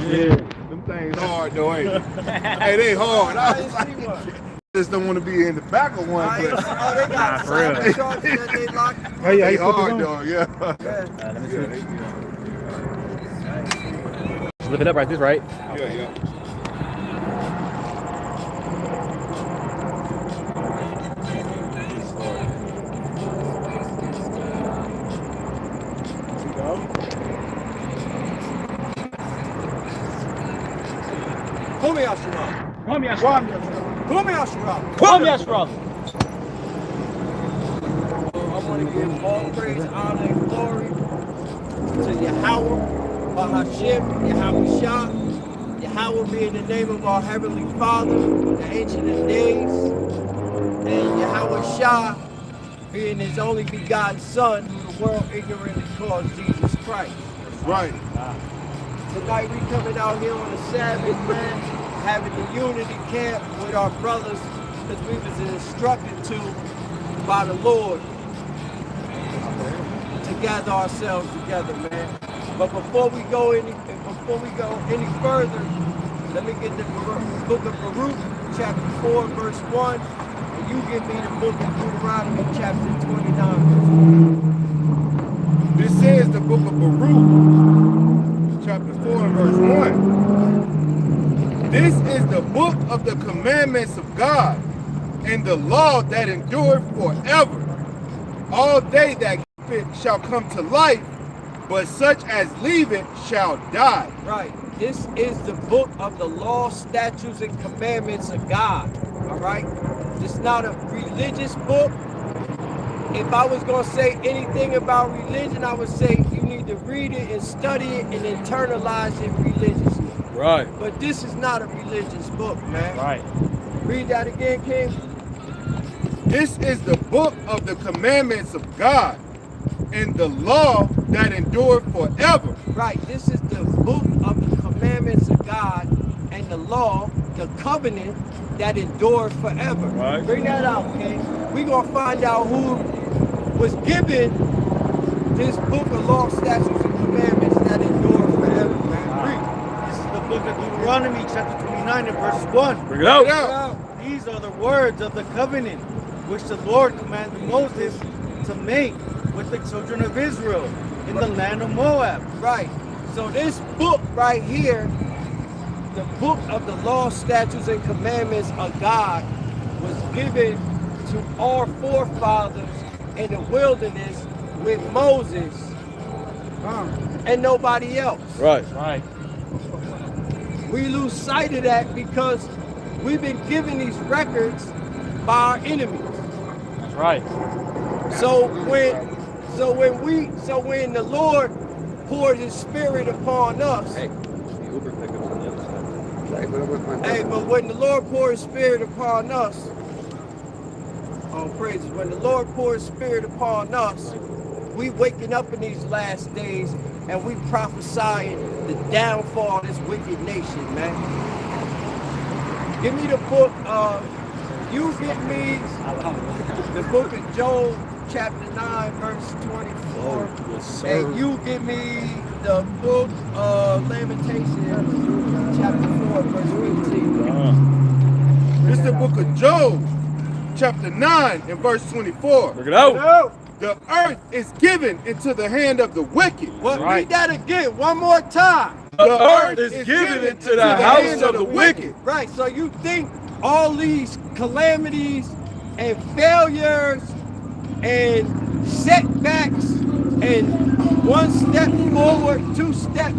Yeah. Them things hard though, ain't they? Hey, they hard. I was like, just don't want to be in the back of one. But Oh, they got cyber charges that they lock. oh, yeah, they hard though, yeah. Let me see. Just lift it up right this, right? Yeah, yeah. Come here, Ashura. Come here, Ashura. Come here, Ashura. Come here, Ashura. I want to give all praise, honor, and glory to Yahweh, Bahashem, Yahweh Shah. Yahweh being the name of our Heavenly Father, the Ancient of Days, and Yahweh Shah being His only begotten Son, who the world ignorantly calls Jesus Christ. Right. Tonight we coming out here on the Sabbath, man, having the unity camp with our brothers, because we was instructed to by the Lord to gather ourselves together, man. But before we go any further, let me get the book of Baruch, chapter 4, verse 1, and you give me the book of Deuteronomy, chapter 29, verse 1. This is the book of Baruch, chapter 4 and verse 1. This is the book of the commandments of God and the law that endureth forever. All they that keep it shall come to life, but such as leave it shall die. Right. This is the book of the law, statutes, and commandments of God. All right? It's not a religious book. If I was going to say anything about religion, I would say you need to read it and study it and internalize it religiously. Right. But this is not a religious book, man. Right. Read that again, King. This is the book of the commandments of God and the law that endureth forever. Right. This is the book of the commandments of God and the law, the covenant that endures forever. Right. Bring that out, King. We're going to find out who was given this book of law, statutes, and commandments that endure forever, man. Read. This is the book of Deuteronomy, chapter 29, and verse 1. Bring it out. These are the words of the covenant which the Lord commanded Moses to make with the children of Israel in the land of Moab. Right. So this book right here, the book of the law, statutes, and commandments of God, was given to our forefathers in the wilderness with Moses and nobody else. Right. Right. We lose sight of that because we've been given these records by our enemies. That's right. So when the Lord poured His Spirit upon us, hey, but when the Lord poured His Spirit upon us, oh praises, when the Lord poured His Spirit upon us, we waking up in these last days and we prophesying the downfall of this wicked nation, man. Give me the book of, you get me the book of Job, chapter 9, verse 24. Yes, sir. And you give me the book of Lamentations, chapter 4, verse 15. This is the book of Job, chapter 9 and verse 24. Bring it out. The earth is given into the hand of the wicked. Well, read that again, one more time. The earth is given into the house of the wicked. Right, so you think all these calamities and failures and setbacks and one step forward, two steps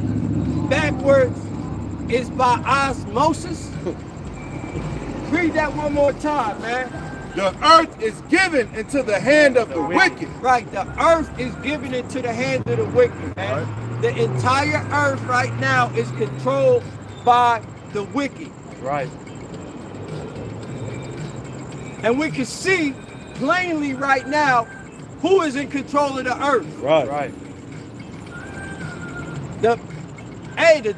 backwards is by osmosis? Read that one more time, man. The earth is given into the hand of the wicked. Right, the earth is given into the hands of the wicked, man. Right. The entire earth right now is controlled by the wicked. Right. And we can see plainly right now who is in control of the earth. Right. Right. The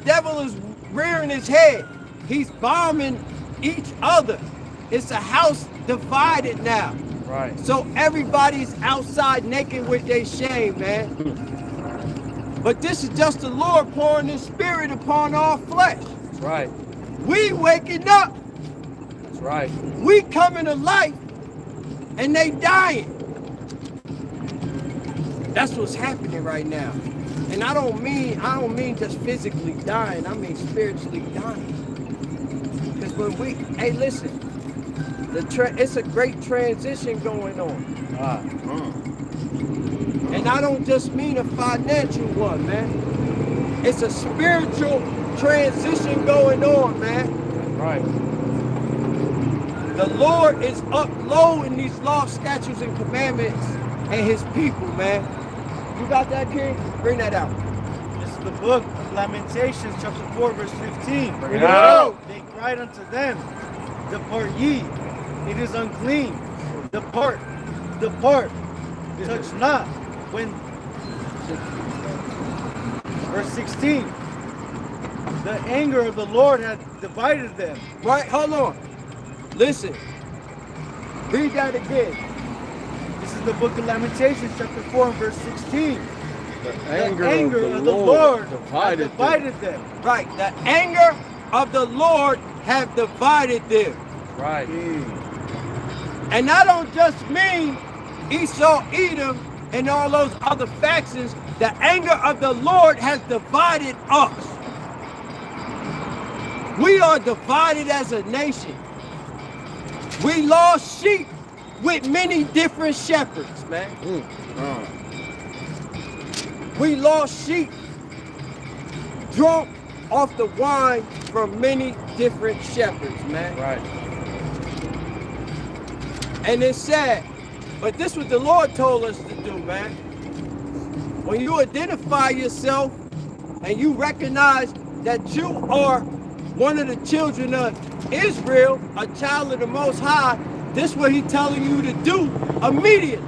devil is rearing his head. He's bombing each other. It's a house divided now. Right. So everybody's outside naked with their shame, man. But this is just the Lord pouring His Spirit upon all flesh. That's right. We waking up. That's right. We coming to life, and they dying. That's what's happening right now. And I don't mean just physically dying. I mean spiritually dying. Because when we, hey, listen, it's a great transition going on. And I don't just mean a financial one, man. It's a spiritual transition going on, man. Right. The Lord is uploading these laws, statutes, and commandments and His people, man. You got that, King? Bring that out. This is the book of Lamentations, chapter 4, verse 15. Bring it out. They cried unto them, depart ye, it is unclean. Depart, depart, touch not. When, verse 16, the anger of the Lord had divided them. Right, hold on. Listen. Read that again. This is the book of Lamentations, chapter 4, and verse 16. The anger of the Lord divided them. Right, the anger of the Lord have divided them. Right. And I don't just mean Esau, Edom, and all those other factions. The anger of the Lord has divided us. We are divided as a nation. We lost sheep with many different shepherds, man. We lost sheep drunk off the wine from many different shepherds, man. Right. And it's sad, but this is what the Lord told us to do, man. When you identify yourself and you recognize that you are one of the children of Israel, a child of the Most High, this is what He's telling you to do immediately.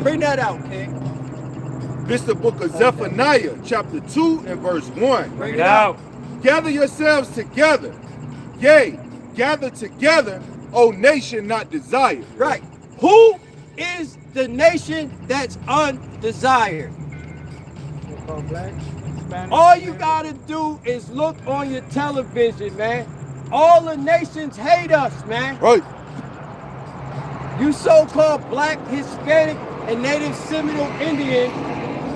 Bring that out, King. This is the book of Zephaniah, chapter 2 and verse 1. Bring it out. Gather yourselves together. Yea, gather together, O nation not desired. Right. Who is the nation that's undesired? All you gotta do is look on your television, man. All the nations hate us, man. Right. You so-called black, Hispanic, and Native Seminole Indian,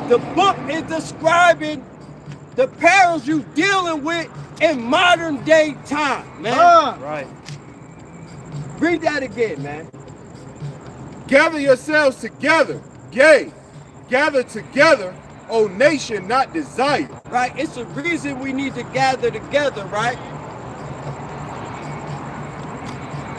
the book is describing the perils you dealing with in modern day time, man. Right. Read that again, man. Gather yourselves together. Yea, gather together, O nation not desired. Right? It's a reason we need to gather together, right?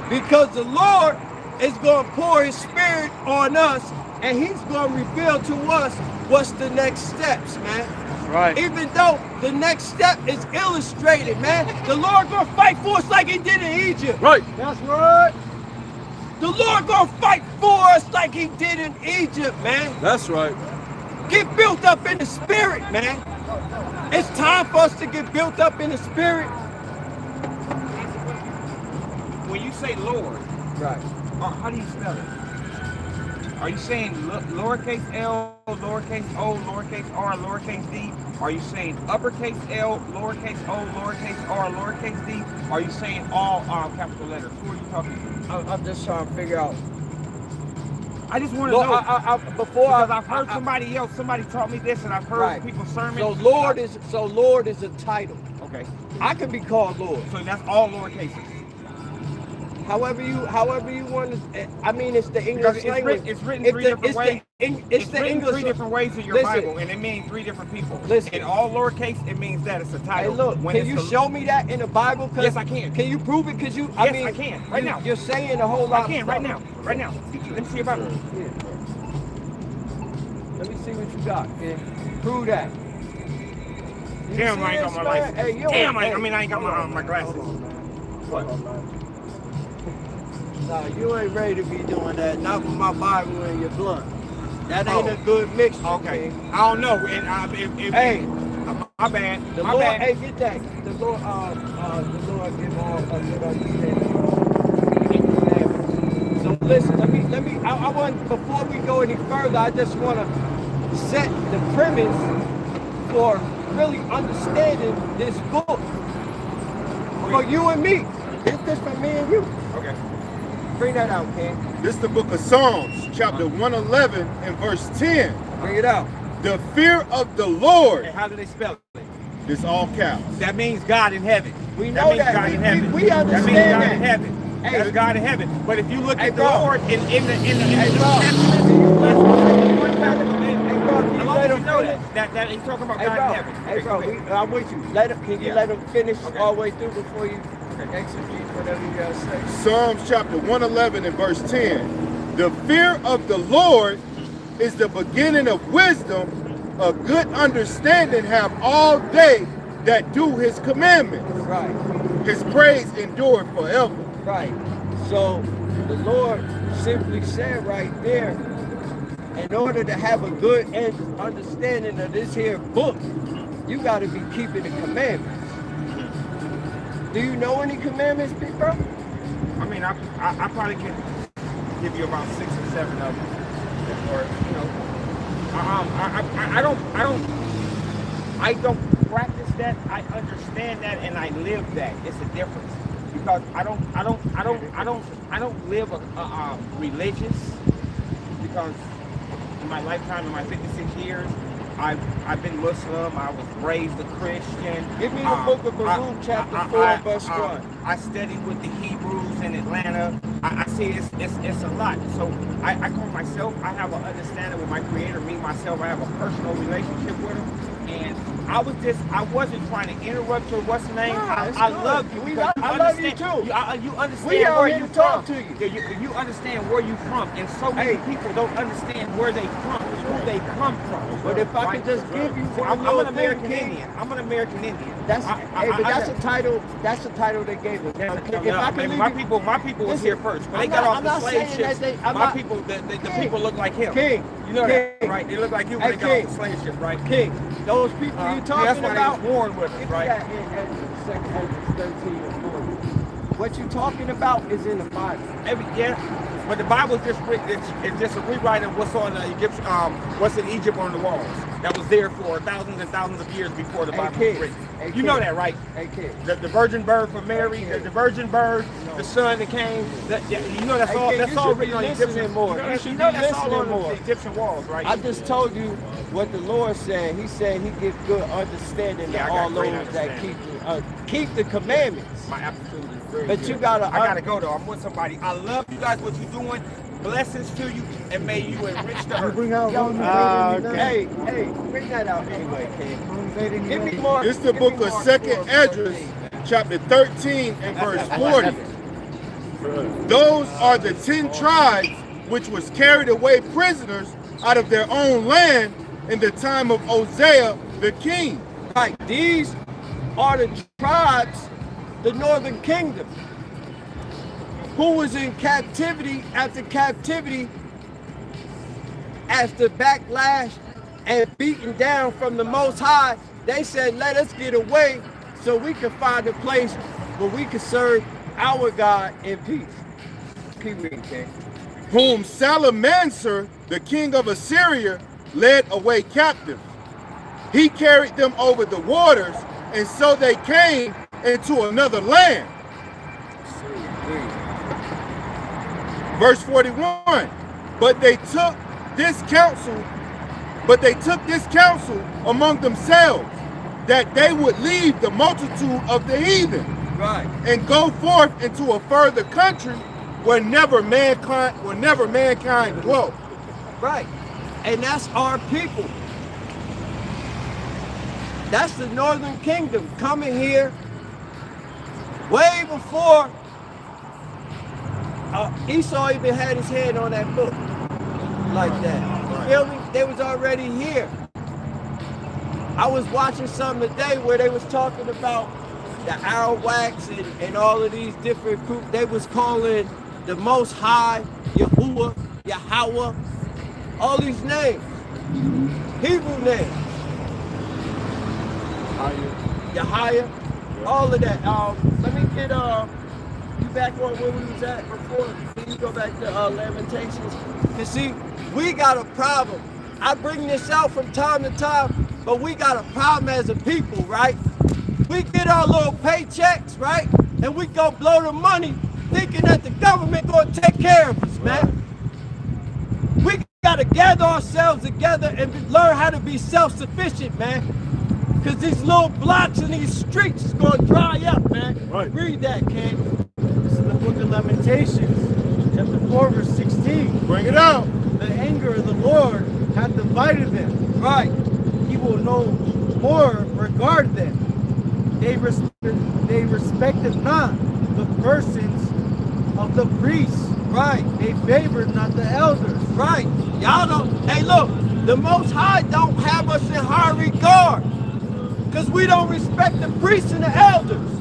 Because the Lord is going to pour His Spirit on us, and He's going to reveal to us what's the next steps, man. Right. Even though the next step is illustrated, man. The Lord going to fight for us like He did in Egypt. Right. That's right. The Lord going to fight for us like He did in Egypt, man. That's right. Get built up in the Spirit, man. It's time for us to get built up in the Spirit. When you say Lord, Right. how do you spell it? Are you saying lowercase l, lowercase o, lowercase r, lowercase d? Are you saying uppercase L, lowercase o, lowercase r, lowercase d? Are you saying all capital letters? Who are you talking to? I'm just trying to figure out. I just want to Well, know. because I've heard somebody else, somebody taught me this, and I've heard Right. people's sermons. So Lord is a title. Okay, I could be called Lord. so that's all lowercases. However you want to. I mean, it's the English Because language. it's written If three the- different ways. It's It's the written English. three different ways in your Listen. Bible, and it means three different people. Listen. In all lowercase, it means that it's a Hey, title. look. When Can it's you a- show me that in the Bible? 'Cause Yes, I can. Can you prove it? Because you. Yes, I mean, I can. Right now. You're saying a whole lot. I can of right stuff. now. Right now. Let me see your Bible. Yeah. Let me see what you got. Yeah. Prove that. You Damn, see I ain't got this, my man? license. Hey, you Damn, ain't- I ain't got my glasses. What? Nah, you ain't ready to be doing that. Not with my Bible in your blood. That ain't a good mixture. Okay. King. I don't know. And Hey, my bad. the My Lord. bad. Hey, get that. The Lord give all a good understanding. So listen, let me. I want, before we go any further, I just want to set the premise for really understanding this book for you and me. This for me and you. Okay. Bring that out, King. This is the book of Psalms, chapter 111 and verse 10. Bring it out. The fear of the Lord. And how do they spell it? This all caps. That means God in heaven. We know means that. God in heaven. We understand that means God that. in heaven. Hey. That's God in heaven. But if you look Hey, at the bro. Lord in the Hey, New bro. Testament, Hey, bro, can you as long let as him you know finish? that he's talking about Hey, God bro. in heaven. Hey, bro, Okay, go ahead. I'm with you. Can you Yeah. let him finish Okay. all the way through before you exegete whatever you gotta say? Psalms chapter 111 and verse 10. The fear of the Lord is the beginning of wisdom. A good understanding have all they that do his commandments. Right. His praise endureth forever. Right. So the Lord simply said right there, in order to have a good understanding of this here book, you got to be keeping the commandments. Do you know any commandments, big bro? I mean, I probably can give you about 6 or 7 of them, or you know, I don't practice that. I understand that, and I live that. It's a difference because I don't live religious because in my lifetime, in my 56 years. I've been Muslim. I was raised a Christian. Give me the book of Baruch, chapter 4, verse 1. I studied with the Hebrews in Atlanta. I see it's a lot. So I call myself, I have an understanding with my Creator, me, myself. I have a personal relationship with Him. And I wasn't trying to interrupt your what's the name. I love you. I love you too. You understand We out where here you to talk from. to you. Yeah, you understand where you from. And so many people don't understand where they from, who they come from. But if I could just give you one I'm little an American thing, King. Indian. I'm an American Indian. That's a title. That's a title they gave us. Now, if I can my leave you- people was Listen, here first. When they I'm got not- off I'm the not slave saying ships, that they- my people, the King, people look like him. King, You know that, King. right? They look like you when Hey, they got King. off the slave ship, right? King, those people you Yeah, talking that's why about. they was born with us, Give me right? that in Exodus 13 and 40. What you talking about is in the Bible. Yeah, but the Bible is just a rewrite of what's on the Egyptian, what's in Egypt on the walls. That was there for thousands and thousands of years before the Bible was written. You know that, right? Hey, kid. The virgin bird for Mary, Hey, the virgin bird, the son that came. You know that's Hey, all. kid, That's you all should be written on the listening Egyptian. more. You know, You should that's be all on listening more. the Egyptian walls, right? I just told you what the Lord said. He said He gives good understanding Yeah, I to got all great those that understanding. keep the commandments. My aptitude is very But good. you gotta. I gotta go though. I'm with somebody. I love you guys. What you're doing. Blessings to you, and may you enrich the earth. Bring out one Hey, bring that out anyway, kid. Give me more. This is the give me book of more 2nd for Esdras, 14. chapter 13 and verse 40. Those are the 10 tribes which was carried away prisoners out of their own land in the time of Hosea the king. Right, these are the tribes, the northern kingdom, who was in captivity after backlash and beaten down from the Most High. They said, let us get away so we can find a place where we can serve our God in peace. Keep reading, King. Whom Salmanasar, the king of Assyria, led away captive. He carried them over the waters, and so they came into another land. Verse 41. But they took this counsel among themselves, that they would leave the multitude of the heathen, Right. and go forth into a further country where never mankind dwelt. Right. And that's our people. That's the northern kingdom coming here way before Esau even had his hand on that book like that. You feel me? They was already here. I was watching something today where they was talking about the Arawaks and all of these different groups. They was calling the Most High, Yahuwah, Yahweh, all these names, Hebrew names. Yahya, all of that. Let me get you back on where we was at before. Can you go back to Lamentations? You see, we got a problem I bring this out from time to time, but we got a problem as a people, right? We get our little paychecks, right? And we go blow the money thinking that the government gonna take care of us, man. We gotta gather ourselves together and learn how to be self-sufficient, man. Cause these little blocks in these streets is gonna dry up, man. Right. Read that, King. This is the book of Lamentations, chapter 4, verse 16. Bring it out. The anger of the Lord hath divided them. Right. He will no more regard them. They respected not the persons of the priests. Right. They favored not the elders. Right. Y'all don't, hey look, the Most High don't have us in high regard. Cause we don't respect the priests and the elders.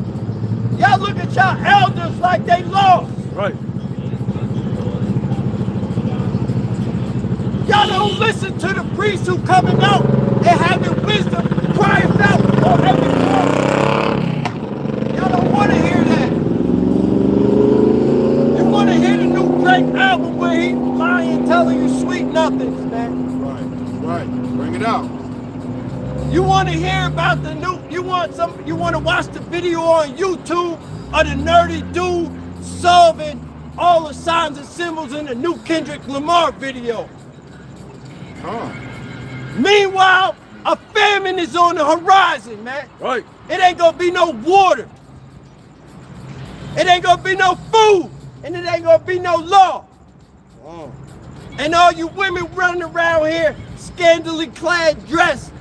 Y'all look at y'all elders like they lost. Right. Y'all don't listen to the priests who coming out and having wisdom crying out on every corner. Y'all don't want to hear that. You want to hear the new Drake album where he lying, telling you sweet nothings, man. Right. Bring it out. You want to hear about the new, you want to watch the video on YouTube of the nerdy dude solving all the signs and symbols in the new Kendrick Lamar video. Meanwhile, a famine is on the horizon, man. Right. It ain't gonna be no water. It ain't gonna be no food. And it ain't gonna be no law. Oh. And all you women running around here, scantily clad dressed,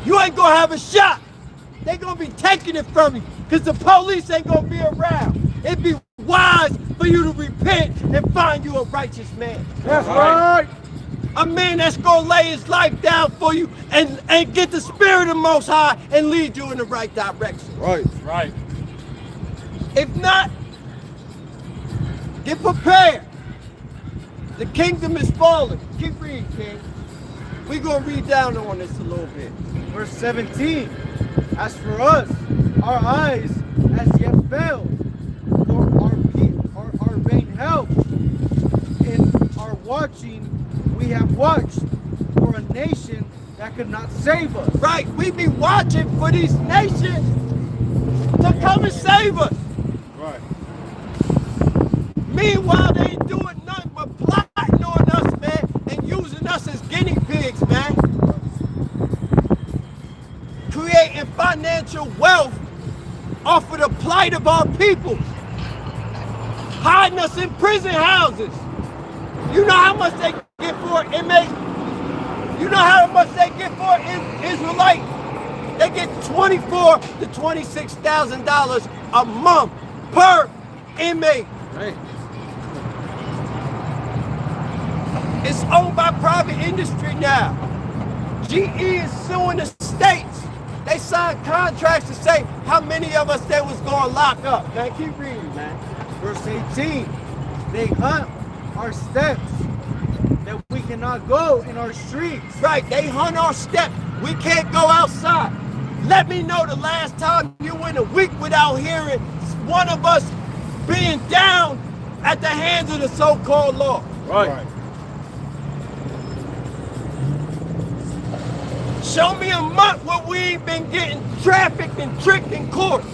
you ain't gonna have a shot. They gonna be taking it from you because the police ain't gonna be around. It'd be wise for you to repent and find you a righteous man. That's right. A man that's gonna lay his life down for you and get the spirit of the Most High and lead you in the right direction. Right. Right. If not, get prepared. The kingdom is falling. Keep reading, King. We're going to read down on this a little bit. Verse 17. As for us, our eyes as yet failed, for our vain help. In our watching, we have watched for a nation that could not save us. Right, we be watching for these nations to come and save us. Right. Meanwhile, they ain't doing nothing but plotting on us, man, and using us as guinea pigs, man. Creating financial wealth off of the plight of our people. Hiding us in prison houses. You know how much they get for an inmate? You know how much they get for an Israelite? They get $24,000 to $26,000 a month per inmate. Right. It's owned by private industry now. GE is suing the states. They signed contracts to say how many of us they was going to lock up. Man, keep reading, man. Verse 18. They hunt our steps, that we cannot go in our streets. Right, they hunt our steps. We can't go outside. Let me know the last time you went a week without hearing one of us being down at the hands of the so-called law. Right. Show me a month where we ain't been getting trafficked and tricked in court.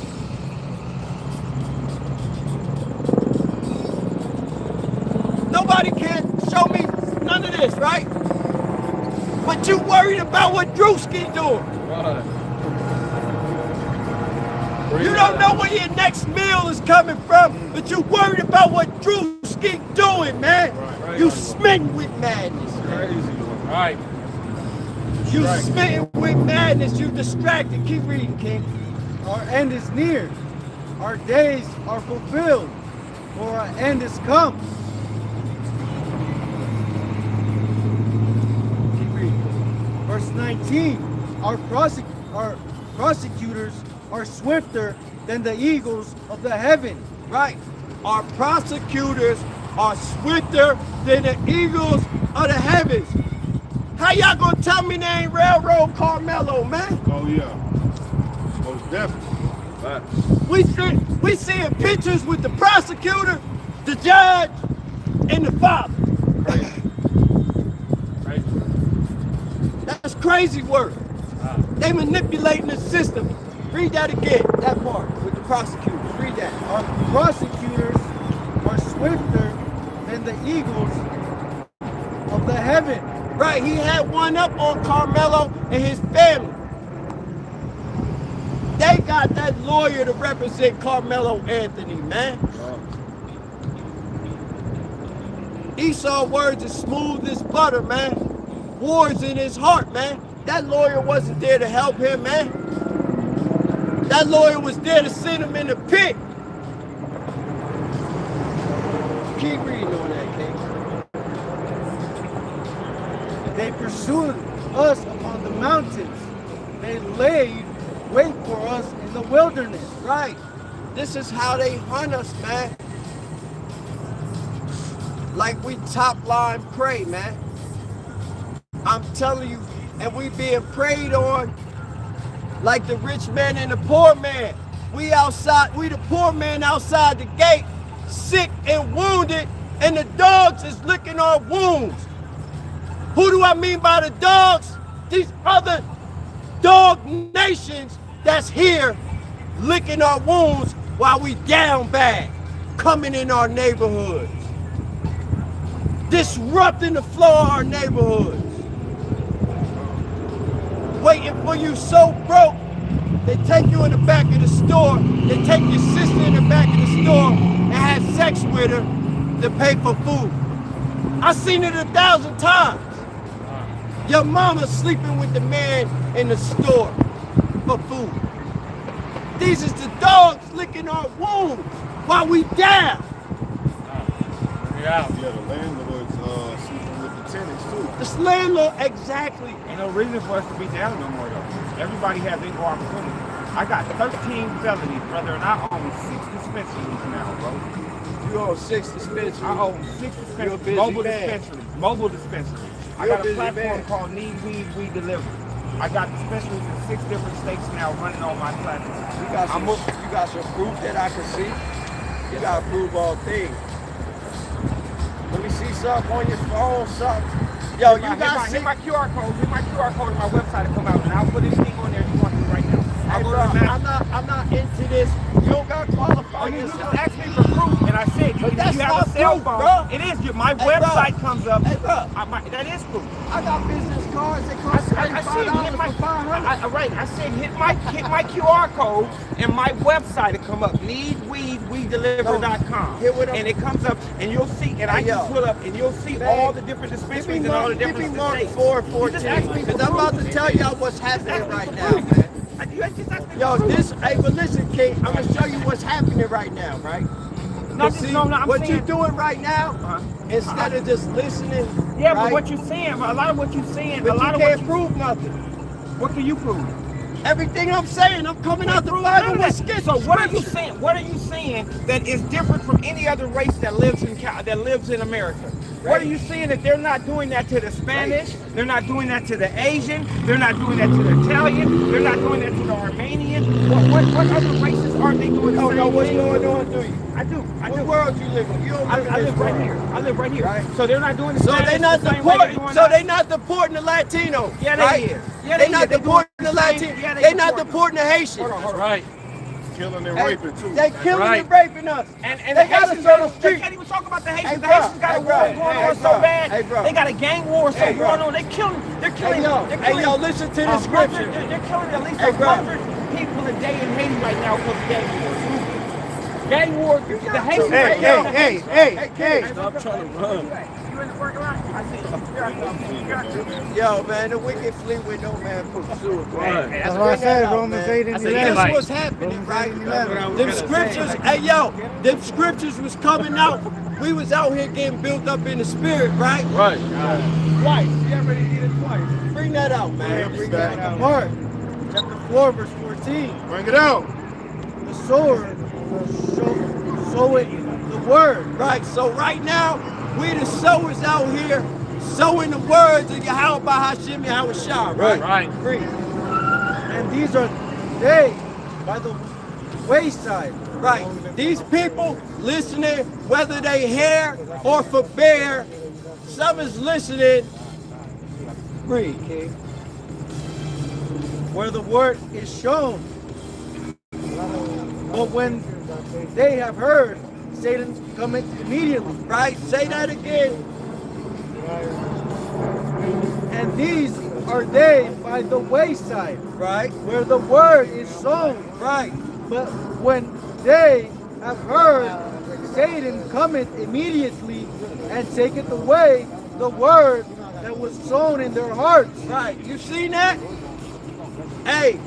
Nobody can show me none of this, right? But you worried about what Drewski doing. Right. You don't know where your next meal is coming from, but you worried about what Drewski doing, man. Right. You smitten with madness. Crazy. Right. You Right. smitten with madness. You distracted. Keep reading, King. Our end is near. Our days are fulfilled, for our end is come. Keep reading. Verse 19. Our prosecutors are swifter than the eagles of the heaven. Right. Our prosecutors are swifter than the eagles of the heavens. How y'all gonna tell me they ain't railroad Carmelo, man? Oh yeah. Most definitely. We seeing pictures with the prosecutor, the judge, and the father. Right. crazy work. They manipulating the system. Read that again, that part with the prosecutors. Read that. Our prosecutors are swifter than the eagles of the heaven. Right, he had one up on Carmelo and his family. They got that lawyer to represent Carmelo Anthony, man. Esau words is smooth as butter, man. War's in his heart, man. That lawyer wasn't there to help him, man. That lawyer was there to send him in the pit. Keep reading on that, King. They pursued us upon the mountains. They laid wait for us in the wilderness. Right. This is how they hunt us, man. Like we top line prey, man. I'm telling you, and we being preyed on like the rich man and the poor man. We the poor man outside the gate, sick and wounded, and the dogs is licking our wounds. Who do I mean by the dogs? These other dog nations that's here licking our wounds while we down bad, coming in our neighborhoods, disrupting the flow of our neighborhoods, waiting for you so broke. They take you in the back of the store, they take your sister in the back of the store and have sex with her to pay for food. I seen it 1,000 times. Your mama sleeping with the man in the store for food. These is the dogs licking our wounds while we down. Yeah, the landlords sleeping with the tenants too. This landlord, exactly. Ain't no reason for us to be down no more though. Everybody has equal opportunity. I got 13 felonies, brother, and I own 6 dispensaries now, bro. You own 6 dispensaries. I own 6 You're a dispensaries, busy mobile man. dispensaries, mobile dispensaries. I You're a got a busy platform man. called Need Weed, We Deliver. I got dispensaries in 6 different states now running on my platform. You got some proof that I can see. You gotta prove all things. Let me see something on your phone, something. Yo, you got hit my QR code. Hit my QR code on my website to come out, and I'll put anything on there if you want to right now. Hey, bro, I'm not into this. You don't got Oh, qualified you just yourself. asked me for proof, and I said, But you that's have not a cell proof, phone. bro. It is. My Hey, website bro. comes up. Hey, bro. That is proof. I got business cards that I cost said, hit $35 my, for 500. right. I said, hit my QR code, and my website will come up. NeedWeedWeDeliver.com. Hear what I'm- And it comes up, and you'll see, and I Hey, can yo. pull up, and you'll see Man, all the different dispensaries and all the Give me different Mark states. 4:14. You just asked me for Because I'm about to proof. tell y'all what's happening right now, man. You just asked me Yo, for proof. hey, but listen, King, I'm gonna show you what's happening right now, right? No, See, I'm what saying, you're doing right now, instead of just listening, yeah, right? but what you're saying, a lot of what you're saying, But a lot you of can't what prove nothing. what can you prove? Everything I'm saying, I'm coming out the Bible with skits. So what are you saying? What are you saying that is different from any other race that lives in America? What are you saying that they're not doing that to the Spanish? They're not doing that to the Asian. They're not doing that to the Italian. They're not doing that to the Armenian. What other races aren't they doing? You don't know what's going on, do you? I do. What world you live in? You don't I live in this live right world. here. I live right here. Right. So they're not doing the So Spanish they not the same way they're deporting. doing So us? they not deporting the Latinos. Yeah, they right? is. Yeah, they they not is. They deporting doing the the same- Latinos. yeah, they they not deporting deporting the Haitians. Hold on. Right. Killing and Hey, raping too. they killing right. and raping us. And they the got us Haitians on the they street. can't even talk about the Haitians. Hey, The bro. Haitians got a Hey, war bro. going Hey, on bro. so bad. Hey, bro. They got a gang war so Hey, bro. going on. They're killing. Hey, yo. They're Hey, killing. yo, listen to the 100 scripture. They're killing at least Hey, bro. 100 people a day in Haiti right now because of gang wars. Gang war. The Haitians. Hey, Hey, Stop trying to run. You in the parking lot? I see you. Yo, man, the wicked flee with no man pursuit, bro. Right. That's what I said, Romans 8 and That's an 11. That's Edomite. what's happening, right? Them Them scriptures, hey yo, them scriptures was coming out. We was out here getting built up in the spirit, right? Right. Twice. You already did it twice. Bring that out, man. Bring that out. Mark chapter 4, verse 14. Bring it out. The sword will sow it the word. Right, so right now, we the sowers out here sowing the words of Yahweh Bahashim Yahweh Shah, right? Right. Free. And these are they by the wayside. Right. These people listening, whether they hear or forbear, some is listening. Read, King. where the word is shown. But when they have heard, Satan cometh immediately. Right? Say that again. And these are they by the wayside, Right? where the word is sown. Right. But when they have heard, Satan cometh immediately and taketh away the word that was sown in their hearts. Right. You seen that? Hey,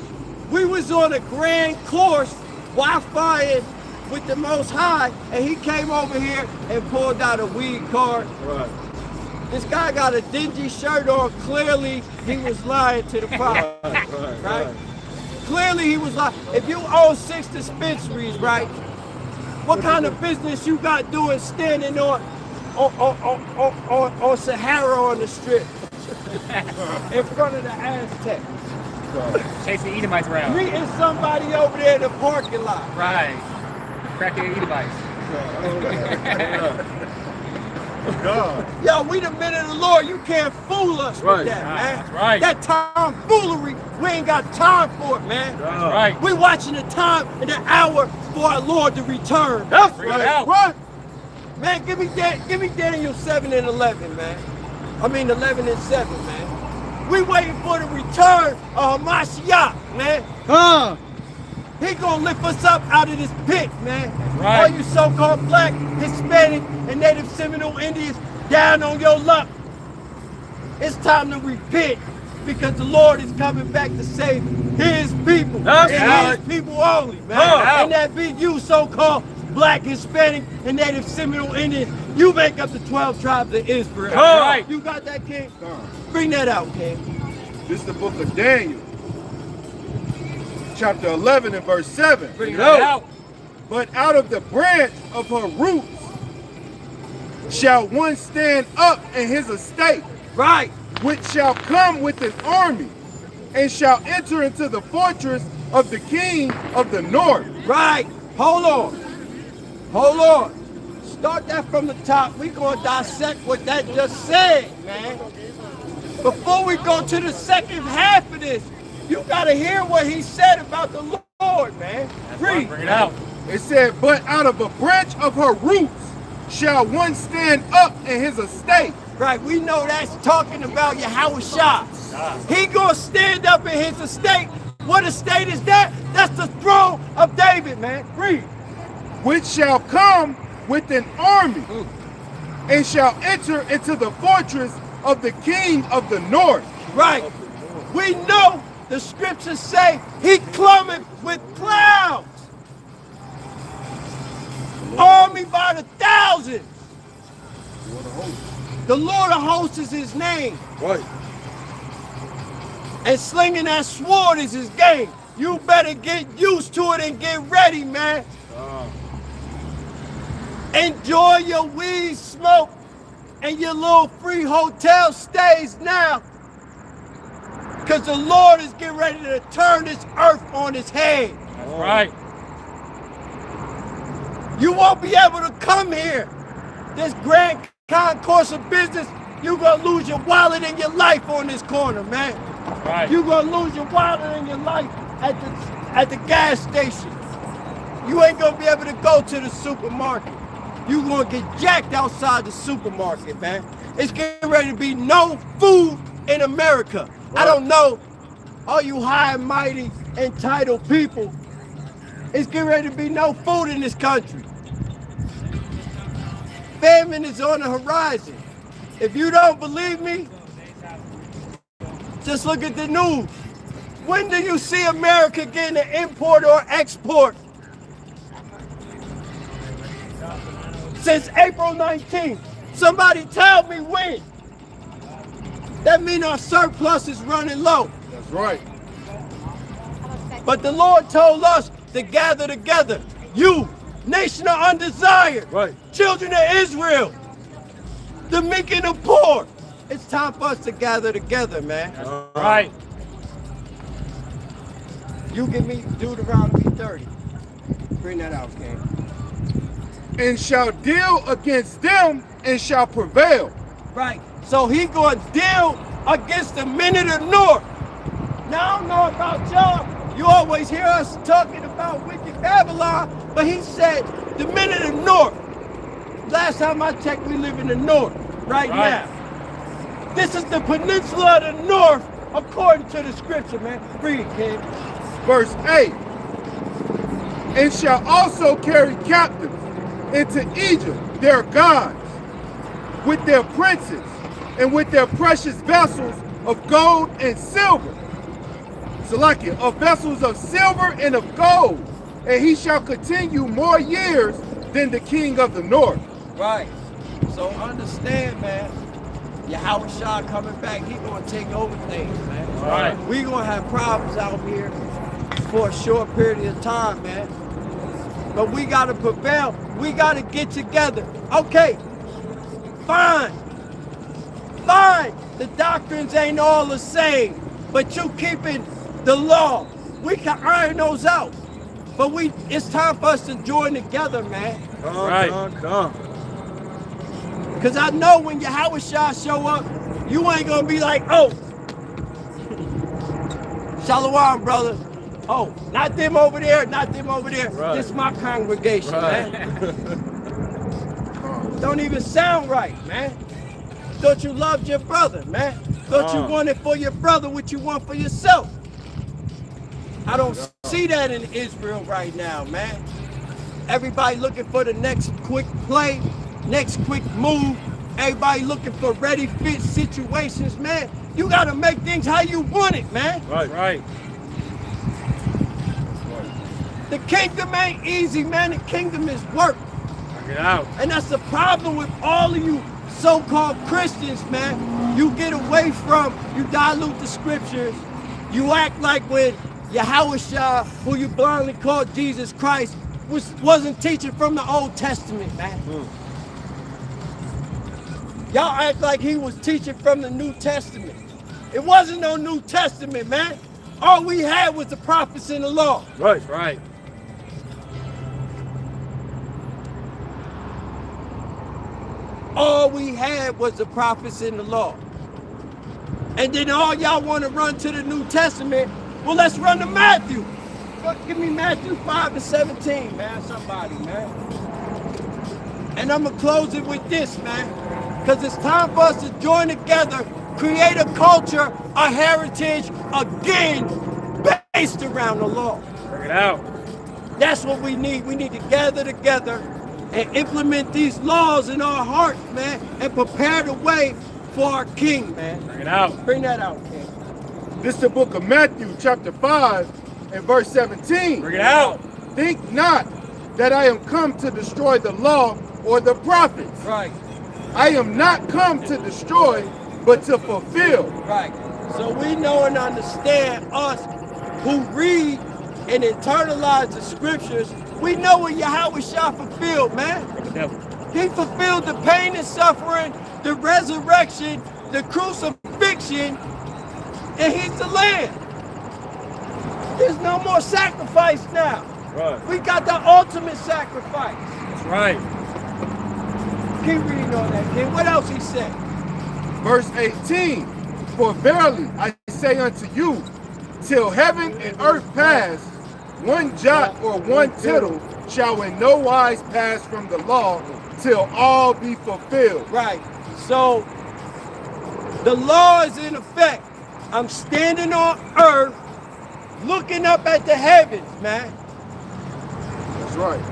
we was on a grand course Wi-Fi with the Most High, and he came over here and pulled out a weed card. Right. This guy got a dingy shirt on. Clearly, he was lying to the prophet. Right? Clearly, he was lying. If you own 6 dispensaries, right? What kind of business you got doing standing on Sahara on the strip in front of the Aztec? Chasing Edomites around. Greeting somebody over there in the parking lot. Right. Cracking Edomites. God. Yo, we the men of the Lord. You can't fool us Right. with that, man. That's right. That tomfoolery, we ain't got time for it, man. That's right. We watching the time and the hour for our Lord to return. That's Bring it right. out. What? Man, give me Daniel 7 and 11, man. I mean 11 and 7, man. We waiting for the return of Hamashiach, man. Huh? He gonna lift us up out of this pit, man. right. All you so-called black, Hispanic, and Native Seminole Indians down on your luck. It's time to repent because the Lord is coming back to save his people. That's and right. his people only, man. Huh. And that be you so-called black, Hispanic, and Native Seminole Indians. You make up the 12 tribes of Israel. That's right. You got that, King? God. Bring that out, King. This is the book of Daniel, chapter 11 and verse 7. Bring it out. But out of the branch of her roots shall one stand up in his estate, Right. which shall come with an army, and shall enter into the fortress of the king of the north. Right. Hold on. Hold on. Start that from the top. We're going to dissect what that just said, man. Before we go to the second half of this, you got to hear what he said about the Lord, man. Read. Bring it out. It said, but out of a branch of her roots shall one stand up in his estate. Right, we know that's talking about Yahushua. He gonna stand up in his estate. What estate is that? That's the throne of David, man. Read. Which shall come with an army, and shall enter into the fortress of the king of the north. Right. We know the scriptures say he cometh with clouds. Army by the thousands. The Lord of hosts is his name. Right. And slinging that sword is his game. You better get used to it and get ready, man. Enjoy your weed smoke and your little free hotel stays now. Because the Lord is getting ready to turn this earth on its head. That's right. You won't be able to come here. This grand concourse of business, you're going to lose your wallet and your life on this corner, man. Right. You're going to lose your wallet and your life at the gas station. You ain't going to be able to go to the supermarket. You're going to get jacked outside the supermarket, man. It's getting ready to be no food in America. I don't know all you high and mighty entitled people. It's getting ready to be no food in this country. Famine is on the horizon. If you don't believe me, just look at the news. When do you see America getting an import or export? Since April 19th. Somebody tell me when. That means our surplus is running low. That's right. But the Lord told us to gather together. You, nation of undesired, Right. children of Israel, the meek and the poor. It's time for us to gather together, man. Right. You give me Deuteronomy 30. Bring that out, King. And shall deal against them and shall prevail. Right. So he going to deal against the men of the north. Now, I don't know about y'all. You always hear us talking about wicked Babylon, but he said the men of the north. Last time I checked, we live in the north right now. This is the peninsula of the north, according to the scripture, man. Read, kid. Verse 8. And shall also carry captives into Egypt their gods, with their princes, and with their precious vessels of gold and silver. Salakia, of vessels of silver and of gold. And he shall continue more years than the king of the north. Right. So understand, man. Yahweh coming back, he gonna take over things, man. Right. We gonna have problems out here for a short period of time, man. But we gotta prevail. We gotta get together. Okay, fine. Fine. The doctrines ain't all the same, but you keeping the law. We can iron those out. But it's time for us to join together, man. Come. Because I know when Yahweh show up, you ain't going to be like, oh, Shalom, brother. Oh, not them over there, not them over there. Right. This is my congregation, man. Don't even sound right, man. Thought you loved your brother, man. Thought you wanted for your brother what you want for yourself. I don't see that in Israel right now, man. Everybody looking for the next quick play, next quick move. Everybody looking for ready, fit situations, man. You got to make things how you want it, man. Right. The kingdom ain't easy, man. The kingdom is work. Get out. And that's the problem with all of you so-called Christians, man. You get away from, you dilute the scriptures. You act like when Yahweh, who you blindly called Jesus Christ, wasn't teaching from the Old Testament, man. Y'all act like he was teaching from the New Testament. It wasn't no New Testament, man. All we had was the prophets and the law. Right. All we had was the prophets and the law. And then all y'all want to run to the New Testament. Well, let's run to Matthew. Give me Matthew 5:17, man. Somebody, man. And I'm going to close it with this, man. Because it's time for us to join together, create a culture, a heritage, again, based around the law. Bring it out. That's what we need. We need to gather together and implement these laws in our hearts, man, and prepare the way for our King, man. Bring it out. Bring that out, King. This is the book of Matthew, chapter 5, and verse 17. Bring it out. Think not that I am come to destroy the law or the prophets. Right, I am not come to destroy, but to fulfill. right. So we know and understand, us who read and internalize the scriptures, we know what Yahweh fulfilled, man. The devil. He fulfilled the pain and suffering, the resurrection, the crucifixion, and he's the Lamb. There's no more sacrifice now. Right. We got the ultimate sacrifice. That's right. Keep reading on that, King. What else he said? Verse 18. For verily I say unto you, till heaven and earth pass, one jot or one tittle shall in no wise pass from the law till all be fulfilled. Right. So the law is in effect. I'm standing on earth, looking up at the heavens, man. That's right.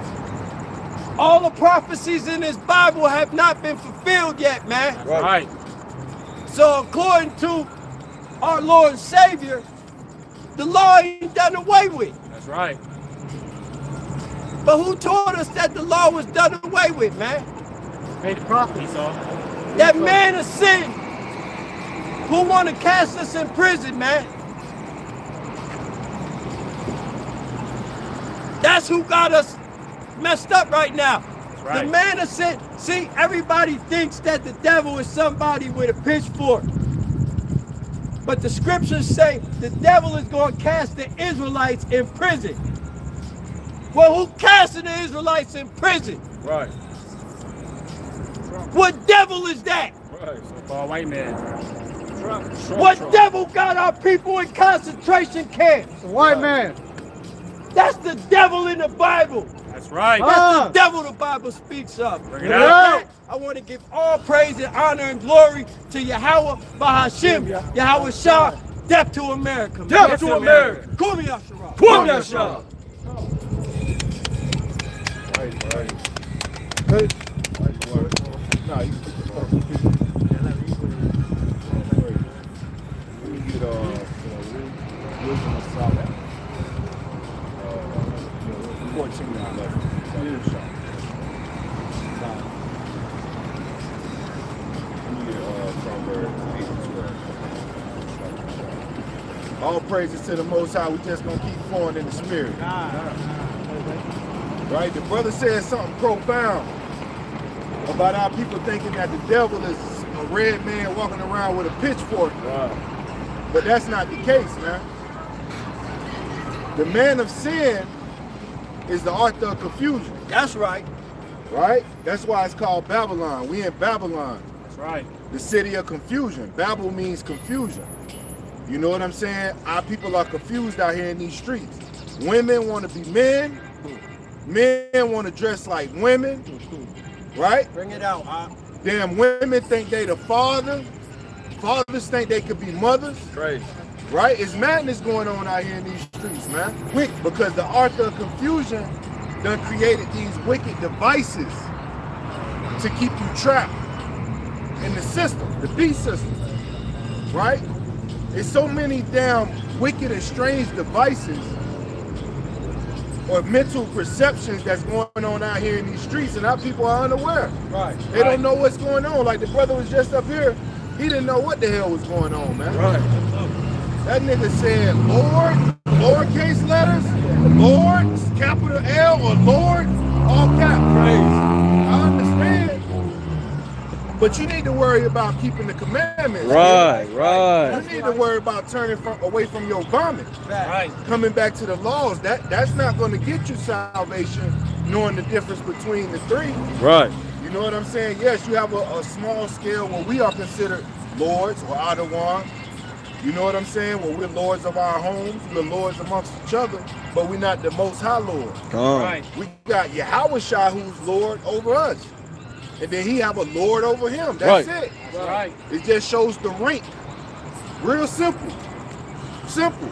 All the prophecies in this Bible have not been fulfilled yet, man. Right. So according to our Lord and Savior, the law ain't done away with. That's right. But who told us that the law was done away with, man? Made the prophet, Esau. That man of sin who want to cast us in prison, man. That's who got us messed up right now. right. The man of sin. See, everybody thinks that the devil is somebody with a pitchfork. But the scriptures say the devil is going to cast the Israelites in prison. Well, who casted the Israelites in prison? Right. What devil is that? Right. So-called white man. What devil got our people in concentration camps? The white man. That's the devil in the Bible. That's right. That's the devil the Bible speaks of. Bring it out. I want to give all praise and honor and glory to Yahweh Bahashim, Yahweh Shah, death to America. Death to America. Kumi Asherah. Kwame Yasha. Nah, you get the fuck. Let me get wisdom of Solomon. 14 and 11. Proverbs 8 and 12. All praises to the Most High. We just gonna keep flowing in the spirit. Right? The brother said something profound about our people thinking that the devil is a red man walking around with a pitchfork. But that's not the case, man. The man of sin is the author of confusion. That's right. Right? That's why it's called Babylon. We in Babylon. That's right. The city of confusion. Babel means confusion. You know what I'm saying? Our people are confused out here in these streets. Women want to be men. Men want to dress like women. Right? Bring it out. Damn, women think they the father. Fathers think they could be mothers. Crazy. Right? It's madness going on out here in these streets, man. Because the author of confusion done created these wicked devices to keep you trapped in the system, the beast system. Right? It's so many damn wicked and strange devices or mental perceptions that's going on out here in these streets, and our people are unaware. Right. They don't know what's going on. Like the brother was just up here, he didn't know what the hell was going on, man. Right. That nigga said Lord, lowercase letters, Lord, capital L, or Lord, all caps. I understand. But you need to worry about keeping the commandments. Right, man. right. You need to worry about turning away from your vomit. Right. Coming back to the laws. That's not going to get you salvation, knowing the difference between the three. Right. You know what I'm saying? Yes, you have a small scale where we are considered lords or Adawan. You know what I'm saying? Where we're lords of our homes, we're lords amongst each other, but we're not the most high Lord. Right. We got Yahweh Shah who's Lord over us. And then he have a Lord over him. That's it. Right. It just shows the rank. Real simple. Simple.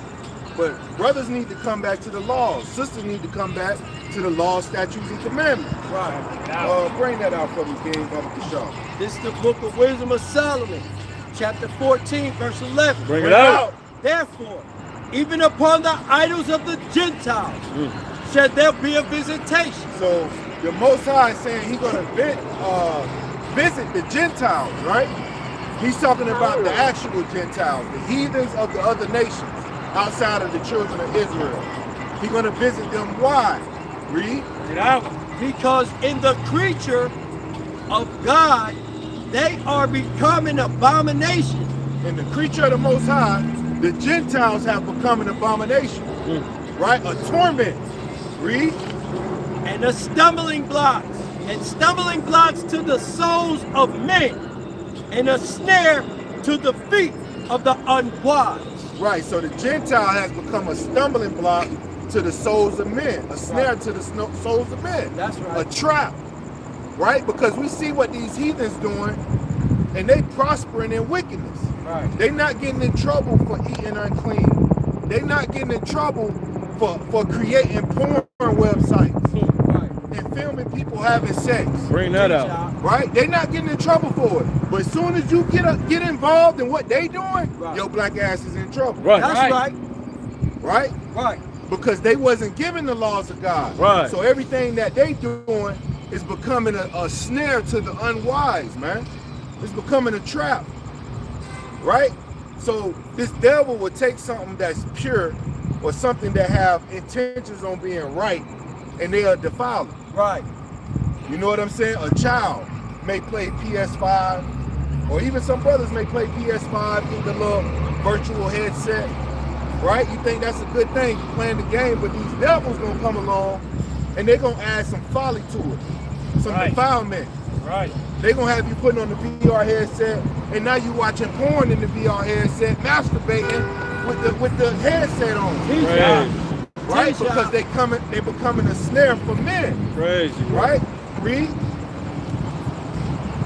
But brothers need to come back to the laws. Sisters need to come back to the laws, statutes, and commandments. Right. Bring that out for me, King Baba Shaw. This is the book of Wisdom of Solomon, chapter 14, verse 11. Bring it out. Therefore, even upon the idols of the Gentiles shall there be a visitation. So the Most High is saying he's going to visit the Gentiles, right? He's talking about the actual Gentiles, the heathens of the other nations outside of the children of Israel. He's going to visit them. Why? Read. Get out. Because in the creature of God, they are become an abomination. In the creature of the Most High, the Gentiles have become an abomination, right? A torment. Read. And a stumbling blocks, and stumbling blocks to the souls of men, and a snare to the feet of the unwise. Right, so the Gentile has become a stumbling block to the souls of men, a snare to the souls of men. That's right. A trap, right? Because we see what these heathens doing, and they prospering in wickedness. Right. They not getting in trouble for eating unclean. They not getting in trouble for creating porn websites. And filming people having sex. Bring that out. Right? They not getting in trouble for it. But as soon as you get involved in what they doing, your black ass is in trouble. Right. That's right. Right? Right. Because they wasn't given the laws of God. Right. So everything that they doing is becoming a snare to the unwise, man. It's becoming a trap. Right? So this devil will take something that's pure or something that have intentions on being right, and they'll defile it. Right. You know what I'm saying? A child may play PS5, or even some brothers may play PS5 in the little virtual headset, right? You think that's a good thing, playing the game, but these devils gonna come along and they're gonna add some folly to it, some defilement. Right. They're going to have you putting on the VR headset, and now you watching porn in the VR headset, masturbating with the headset on. Right. Right? Because they becoming a snare for men. Crazy. Right? Read.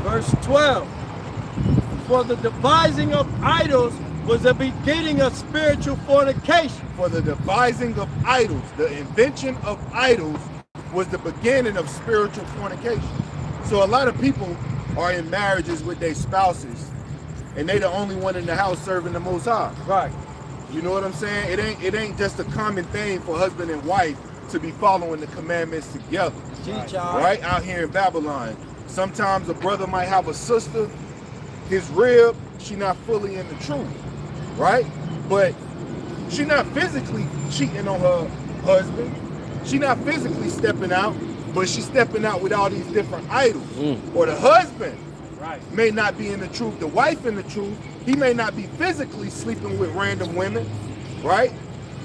Verse 12. For the devising of idols was the beginning of spiritual fornication. For the devising of idols, the invention of idols was the beginning of spiritual fornication. So a lot of people are in marriages with their spouses, and they the only one in the house serving the Most High. Right. You know what I'm saying? It ain't just a common thing for husband and wife to be following the commandments together. Right? Out here in Babylon. Sometimes a brother might have a sister, his rib, she not fully in the truth. Right? But she not physically cheating on her husband. She not physically stepping out, but she's stepping out with all these different idols. Or the husband may not be in the truth, the wife in the truth. He may not be physically sleeping with random women, right?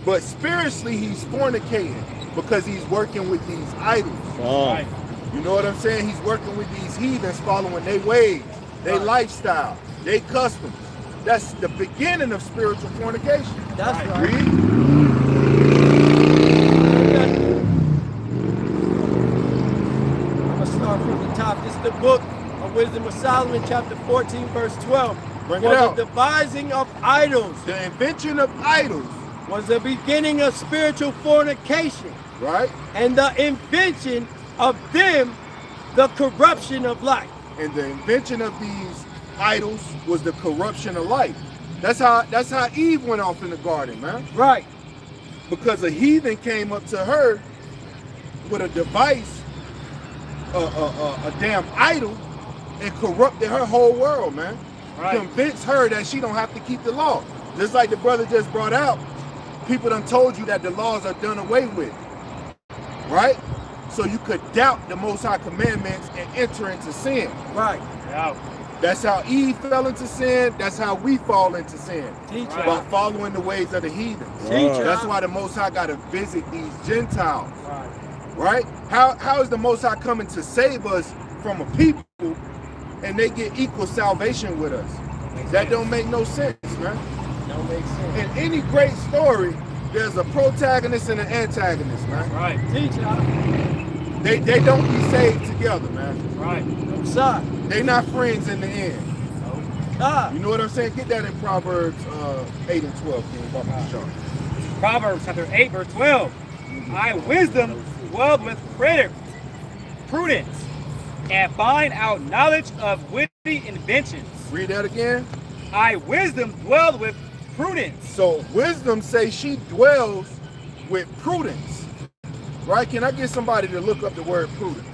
But spiritually he's fornicating because he's working with these idols. Right. You know what I'm saying? He's working with these heathens, following their ways, their lifestyle, their customs. That's the beginning of spiritual fornication. That's right. Read. I'm going to start from the top. This is the book of Wisdom of Solomon, chapter 14, verse 12. Bring For it out. the devising of idols The invention of idols, was the beginning of spiritual fornication, right? and the invention of them, the corruption of life. And the invention of these idols was the corruption of life. That's how Eve went off in the garden, man. Right. Because a heathen came up to her with a device, a damn idol, and corrupted her whole world, man. Right. Convinced her that she don't have to keep the law. Just like the brother just brought out, people done told you that the laws are done away with, right? So you could doubt the Most High commandments and enter into sin. Right. Yeah. That's how Eve fell into sin. That's how we fall into sin. Teach Right. By following the ways of the heathens. Teach That's why the Most High got to visit these Gentiles. Right. Right? How is the Most High coming to save us from a people and they get equal salvation with us? That don't make no sense, man. Don't make sense. In any great story, there's a protagonist and an antagonist, man. Right. Teach They don't be saved together, man. Right. I'm sorry. They not friends in the end. Ah. You know what I'm saying? Get that in Proverbs 8 and 12, King Baba Sean. Proverbs chapter 8, verse 12. I wisdom dwelled with prudence, and find out knowledge of witty inventions. Read that again. I wisdom dwelled with prudence. So wisdom says she dwells with prudence. Right? Can I get somebody to look up the word prudence?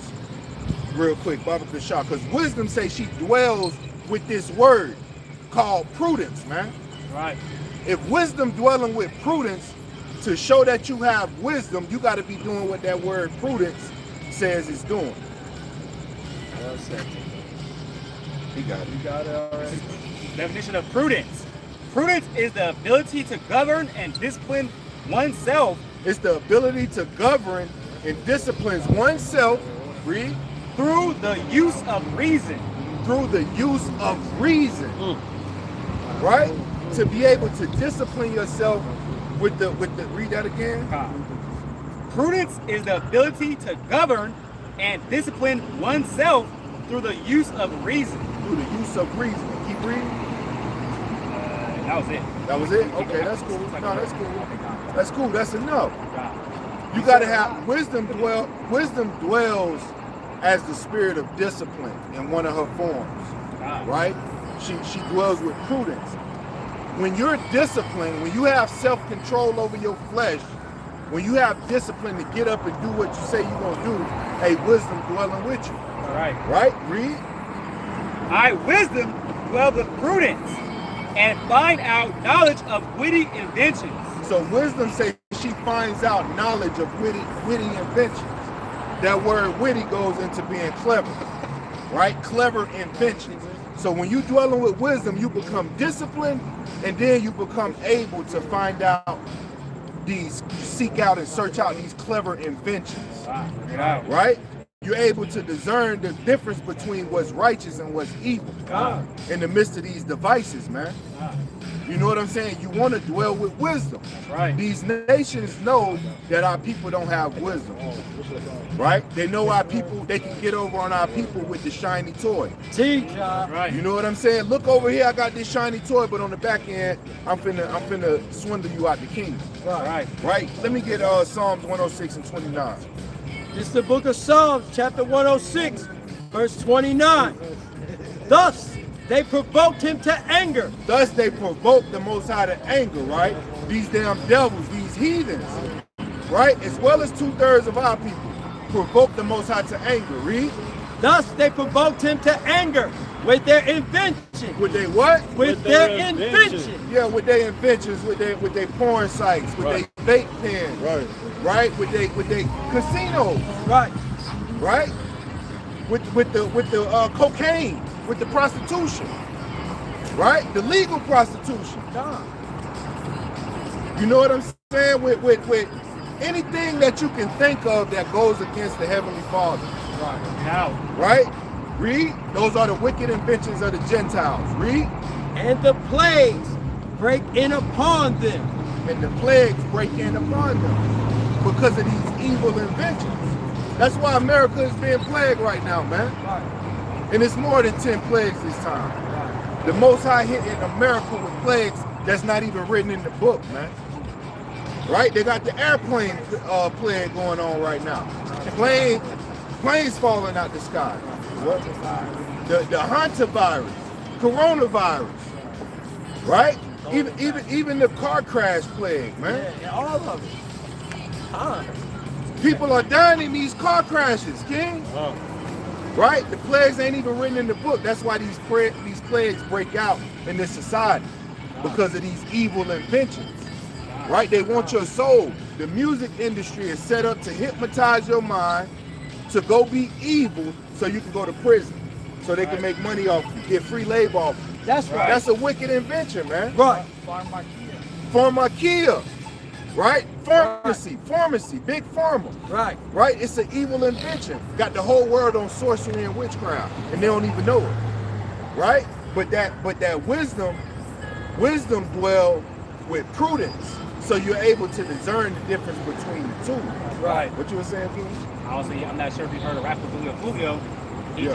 Real quick, Baba Kashah. Because wisdom says she dwells with this word called prudence, man. Right. If wisdom dwelling with prudence, to show that you have wisdom, you got to be doing what that word prudence says it's doing. He got it. You got it already. Definition of prudence. Prudence is the ability to govern and discipline oneself It's the ability to govern and discipline oneself, read, through the use of reason. through the use of reason. Right? To be able to discipline yourself with the read that again. Prudence is the ability to govern and discipline oneself through the use of reason. Through the use of reason. Keep reading. That was it. That was it? Okay, that's cool. No, that's cool. That's cool. That's enough. You gotta have wisdom dwells as the spirit of discipline in one of her forms. Right? She dwells with prudence. When you're disciplined, when you have self-control over your flesh, when you have discipline to get up and do what you say you're gonna do, a wisdom dwelling with you. All right. Right? Read. I wisdom dwell with prudence and find out knowledge of witty inventions. So wisdom says she finds out knowledge of witty inventions. That word witty goes into being clever, right? Clever inventions. So when you dwelling with wisdom, you become disciplined, and then you become able to find out seek out and search out these clever inventions, right? you're able to discern the difference between what's righteous and what's evil in the midst of these devices, man. You know what I'm saying? You want to dwell with wisdom. Right. These nations know that our people don't have wisdom, right? They know our people, they can get over on our people with the shiny toy. Right. You know what I'm saying? Look over here, I got this shiny toy, but on the back end, I'm finna swindle you out the kingdom. Right. Right? Let me get Psalms 106 and 29. This is the book of Psalms, chapter 106, verse 29. Thus they provoked him to anger. Thus they provoke the Most High to anger, right? These damn devils, these heathens, right? As well as 2/3 of our people provoke the Most High to anger. Read. Thus they provoked him to anger with their invention. With they what? With their invention. Yeah, with their inventions, with their porn sites, with Right. their vape pens, right? With their casinos, Right. right? With the cocaine, with the prostitution, right? The legal prostitution. You know what I'm saying? With anything that you can think of that goes against the Heavenly Father. Now. Right? Read. Those are the wicked inventions of the Gentiles. Read. And the plagues break in upon them. And the plagues break in upon them because of these evil inventions. That's why America is being plagued right now, man. And it's more than 10 plagues this time. The Most High hit in America with plagues that's not even written in the book, man. Right? They got the airplane plague going on right now. Planes falling out the sky. What? The hantavirus, coronavirus, right? Even the car crash plague, man. Yeah, all of it. People are dying in these car crashes, King. Right? The plagues ain't even written in the book. That's why these plagues break out in this society, because of these evil inventions. Right? They want your soul. The music industry is set up to hypnotize your mind, to go be evil so you can go to prison, so they can make money off you, get free labor off you. That's right. That's a wicked invention, man. Right. Pharmakia, right? Pharmacy, big pharma. Right. Right? It's an evil invention. Got the whole world on sorcery and witchcraft, and they don't even know it. Right? But that wisdom dwell with prudence, so you're able to discern the difference between the two. Right. What you were saying, King? Honestly, I'm not sure if you heard of rapper Fluvio. He Yeah.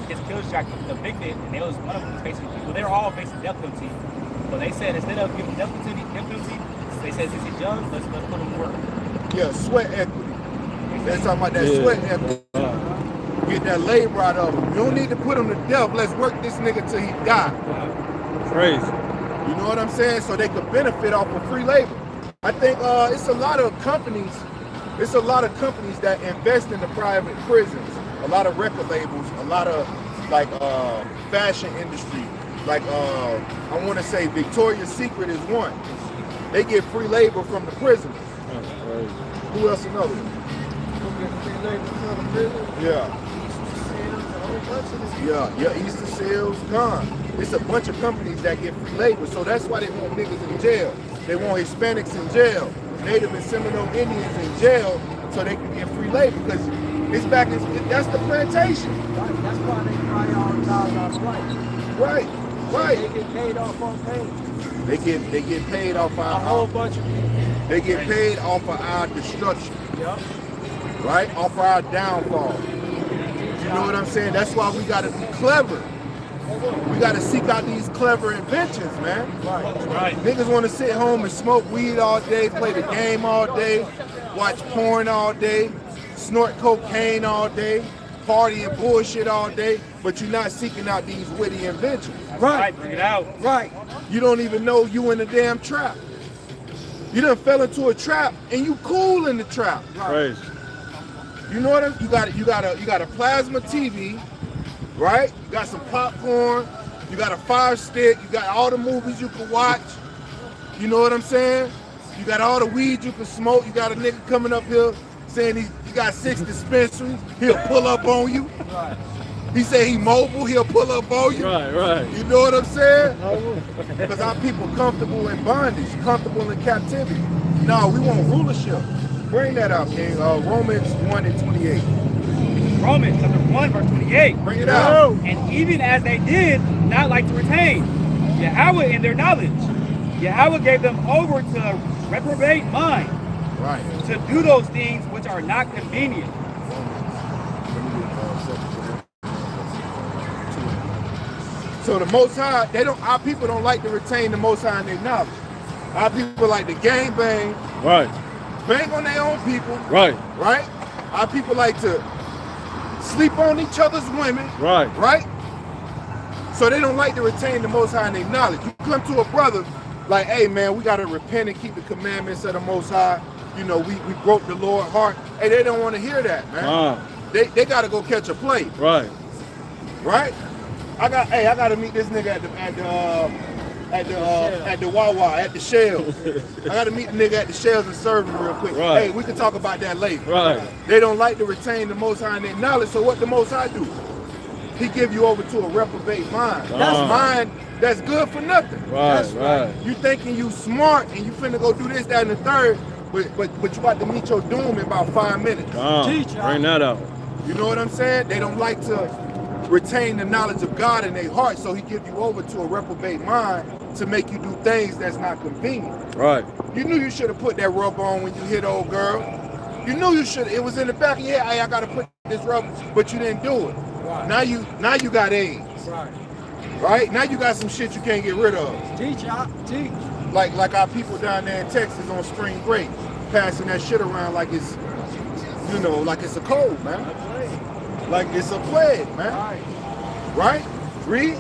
his kill shot the big bit, and they was one of them was facing people. They were all facing death penalty. But they said instead of giving death penalty, they said since he's judge, let's put him to work. Yeah, sweat equity. They're talking about that sweat equity. Get that labor out of him. You don't need to put him to death. Let's work this nigga till he die. Crazy. You know what I'm saying? So they could benefit off of free labor. I think it's a lot of companies that invest in the private prisons. A lot of record labels, a lot of like fashion industry. Like I want to say Victoria's Secret is one. They get free labor from the prisoners. That's crazy. Who else another? Yeah. Yeah, Easter Seals, gone. It's a bunch of companies that get free labor, so that's why they want niggas in jail. They want Hispanics in jail, Native and Seminole Indians in jail, so they can get free labor, because that's the plantation. Right. That's why they cry all the dollars off life. Right. They get paid off on pain. They get paid off A whole bunch of people. they get paid off of our destruction, Yep. right? Off of our downfall. You know what I'm saying? That's why we gotta be clever. We gotta seek out these clever inventions, man. Right. Niggas wanna sit home and smoke weed all day, play the game all day, watch porn all day, snort cocaine all day, party and bullshit all day, but you're not seeking out these witty inventions. Right. Bring it out. Right. You don't even know you in a damn trap. You done fell into a trap and you cool in the trap. Crazy. You know what I'm, you got a plasma TV, right? You got some popcorn, you got a Fire Stick, you got all the movies you can watch. You know what I'm saying? You got all the weed you can smoke. You got a nigga coming up here saying he got 6 dispensaries. He'll pull up on you. Right. He say he mobile, he'll pull up on you. Right. You know what I'm saying? Because our people comfortable in bondage, comfortable in captivity. No, we want rulership. Bring that up, King. Romans 1 and 28. Romans chapter 1, verse 28. Bring it out. And even as they did not like to retain Yahweh in their knowledge, Yahweh gave them over to a reprobate mind Right. to do those things which are not convenient. So the Most High, our people don't like to retain the Most High in their knowledge. Our people like to gang bang, Right. bang on their own people, Right. right? Our people like to sleep on each other's women, Right. right? So they don't like to retain the Most High in their knowledge. You come to a brother like, hey man, we gotta repent and keep the commandments of the Most High. You know, we broke the Lord's heart. Hey, they don't want to hear that, man. They gotta go catch a plate. Right. Right? I gotta meet this nigga at the Wawa, at the Shells. I gotta meet the nigga at the Shells and serve him real quick. Right. Hey, we can talk about that later. Right. They don't like to retain the Most High in their knowledge, so what the Most High do? He give you over to a reprobate mind. That's mind that's good for nothing. Right, That's right. You thinking you smart and you finna go do this, that, and the third, but you about to meet your doom in about 5 minutes. Bring that out. You know what I'm saying? They don't like to retain the knowledge of God in their heart, so he give you over to a reprobate mind to make you do things that's not convenient. Right. You knew you should have put that rub on when you hit old girl. You knew you should. It was in the back of your head. Hey, I gotta put this rub, but you didn't do it. Right. Now you got AIDS. Right. Right? Now you got some shit you can't get rid of. Teach, teach. Like our people down there in Texas on spring break, passing that shit around like it's, you know, like it's a cold, man. Like it's a plague, man. Right? Read.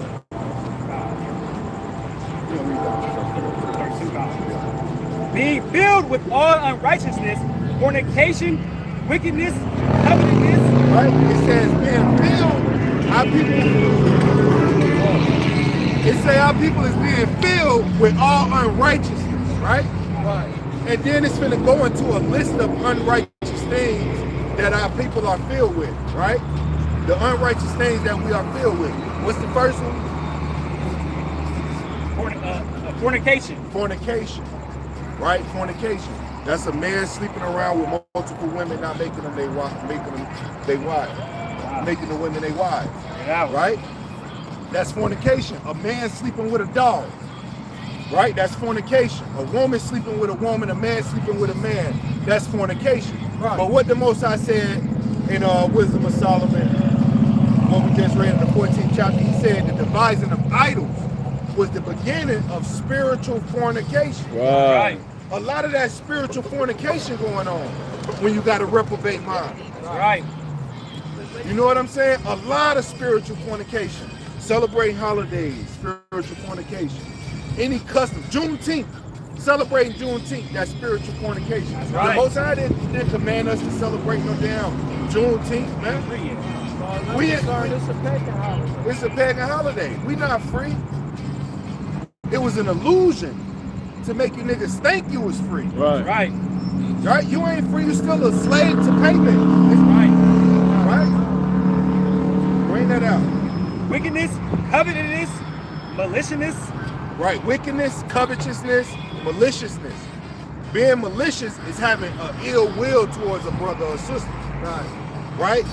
Being filled with all unrighteousness, fornication, wickedness, covetousness. Right? It says being filled. Our people. It say our people is being filled with all unrighteousness, right? Right. And then it's gonna go into a list of unrighteous things that our people are filled with, right? The unrighteous things that we are filled with. What's the first one? Fornication. Fornication, right? Fornication. That's a man sleeping around with multiple women, not making them their wives, making the women their wives, right? That's fornication. A man sleeping with a dog, right? That's fornication. A woman sleeping with a woman, a man sleeping with a man. That's fornication. Right. But what the Most High said in Wisdom of Solomon, what we just read in the 14th chapter, he said the devising of idols was the beginning of spiritual fornication. Right. A lot of that spiritual fornication going on when you got a reprobate mind. Right. You know what I'm saying? A lot of spiritual fornication. Celebrating holidays, spiritual fornication. Any custom, Juneteenth, celebrating Juneteenth, that's spiritual fornication. Right. The Most High didn't command us to celebrate no damn Juneteenth, man. It's a pagan holiday. It's a pagan holiday. We not free. It was an illusion to make you niggas think you was free. Right. Right. Right? You ain't free. You still a slave to payment. Right. Right? Bring that out. Wickedness, covetousness, maliciousness. Right? Wickedness, covetousness, maliciousness. Being malicious is having an ill will towards a brother or sister. Right. Right?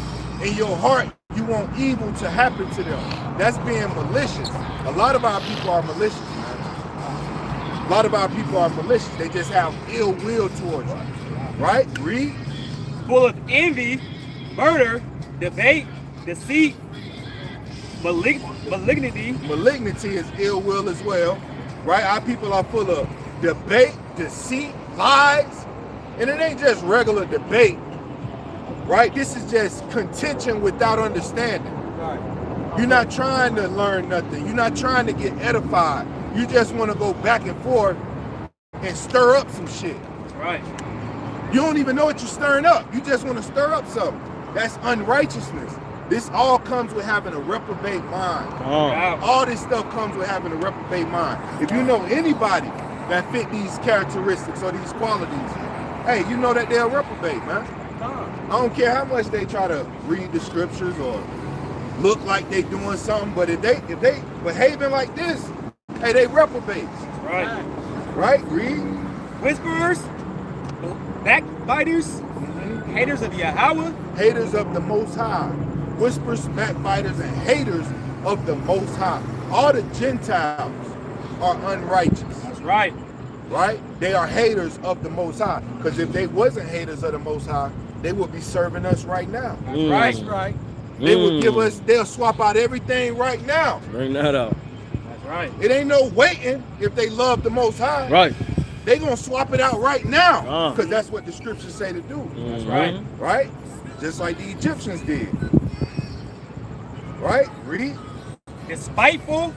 In your heart, you want evil to happen to them. That's being malicious. A lot of our people are malicious, man. A lot of our people are malicious. They just have ill will towards you. Right? Read. Full of envy, murder, debate, deceit, malignity. Malignity is ill will as well. Right? Our people are full of debate, deceit, lies. And it ain't just regular debate. Right? This is just contention without understanding. Right. You're not trying to learn nothing. You're not trying to get edified. You just want to go back and forth and stir up some shit. Right. You don't even know what you're stirring up. You just want to stir up something. That's unrighteousness. This all comes with having a reprobate mind. All this stuff comes with having a reprobate mind. If you know anybody that fit these characteristics or these qualities, hey, you know that they're a reprobate, man. I don't care how much they try to read the scriptures or look like they doing something, but if they behaving like this, hey, they reprobates. Right. Right? Read. Whisperers, backbiters, haters of Yahweh, haters of the Most High, whisperers, backbiters, and haters of the Most High. All the Gentiles are unrighteous. that's right. Right? They are haters of the Most High. Because if they wasn't haters of the Most High, they would be serving us right now. That's right. Right. They would give us, they'll swap out everything right now. Bring that out. That's right. It ain't no waiting if they love the Most High. Right. They gonna swap it out right now. Uh. Because that's what the scriptures say to do. That's right. Right? Just like the Egyptians did. Right? Read. Despiteful,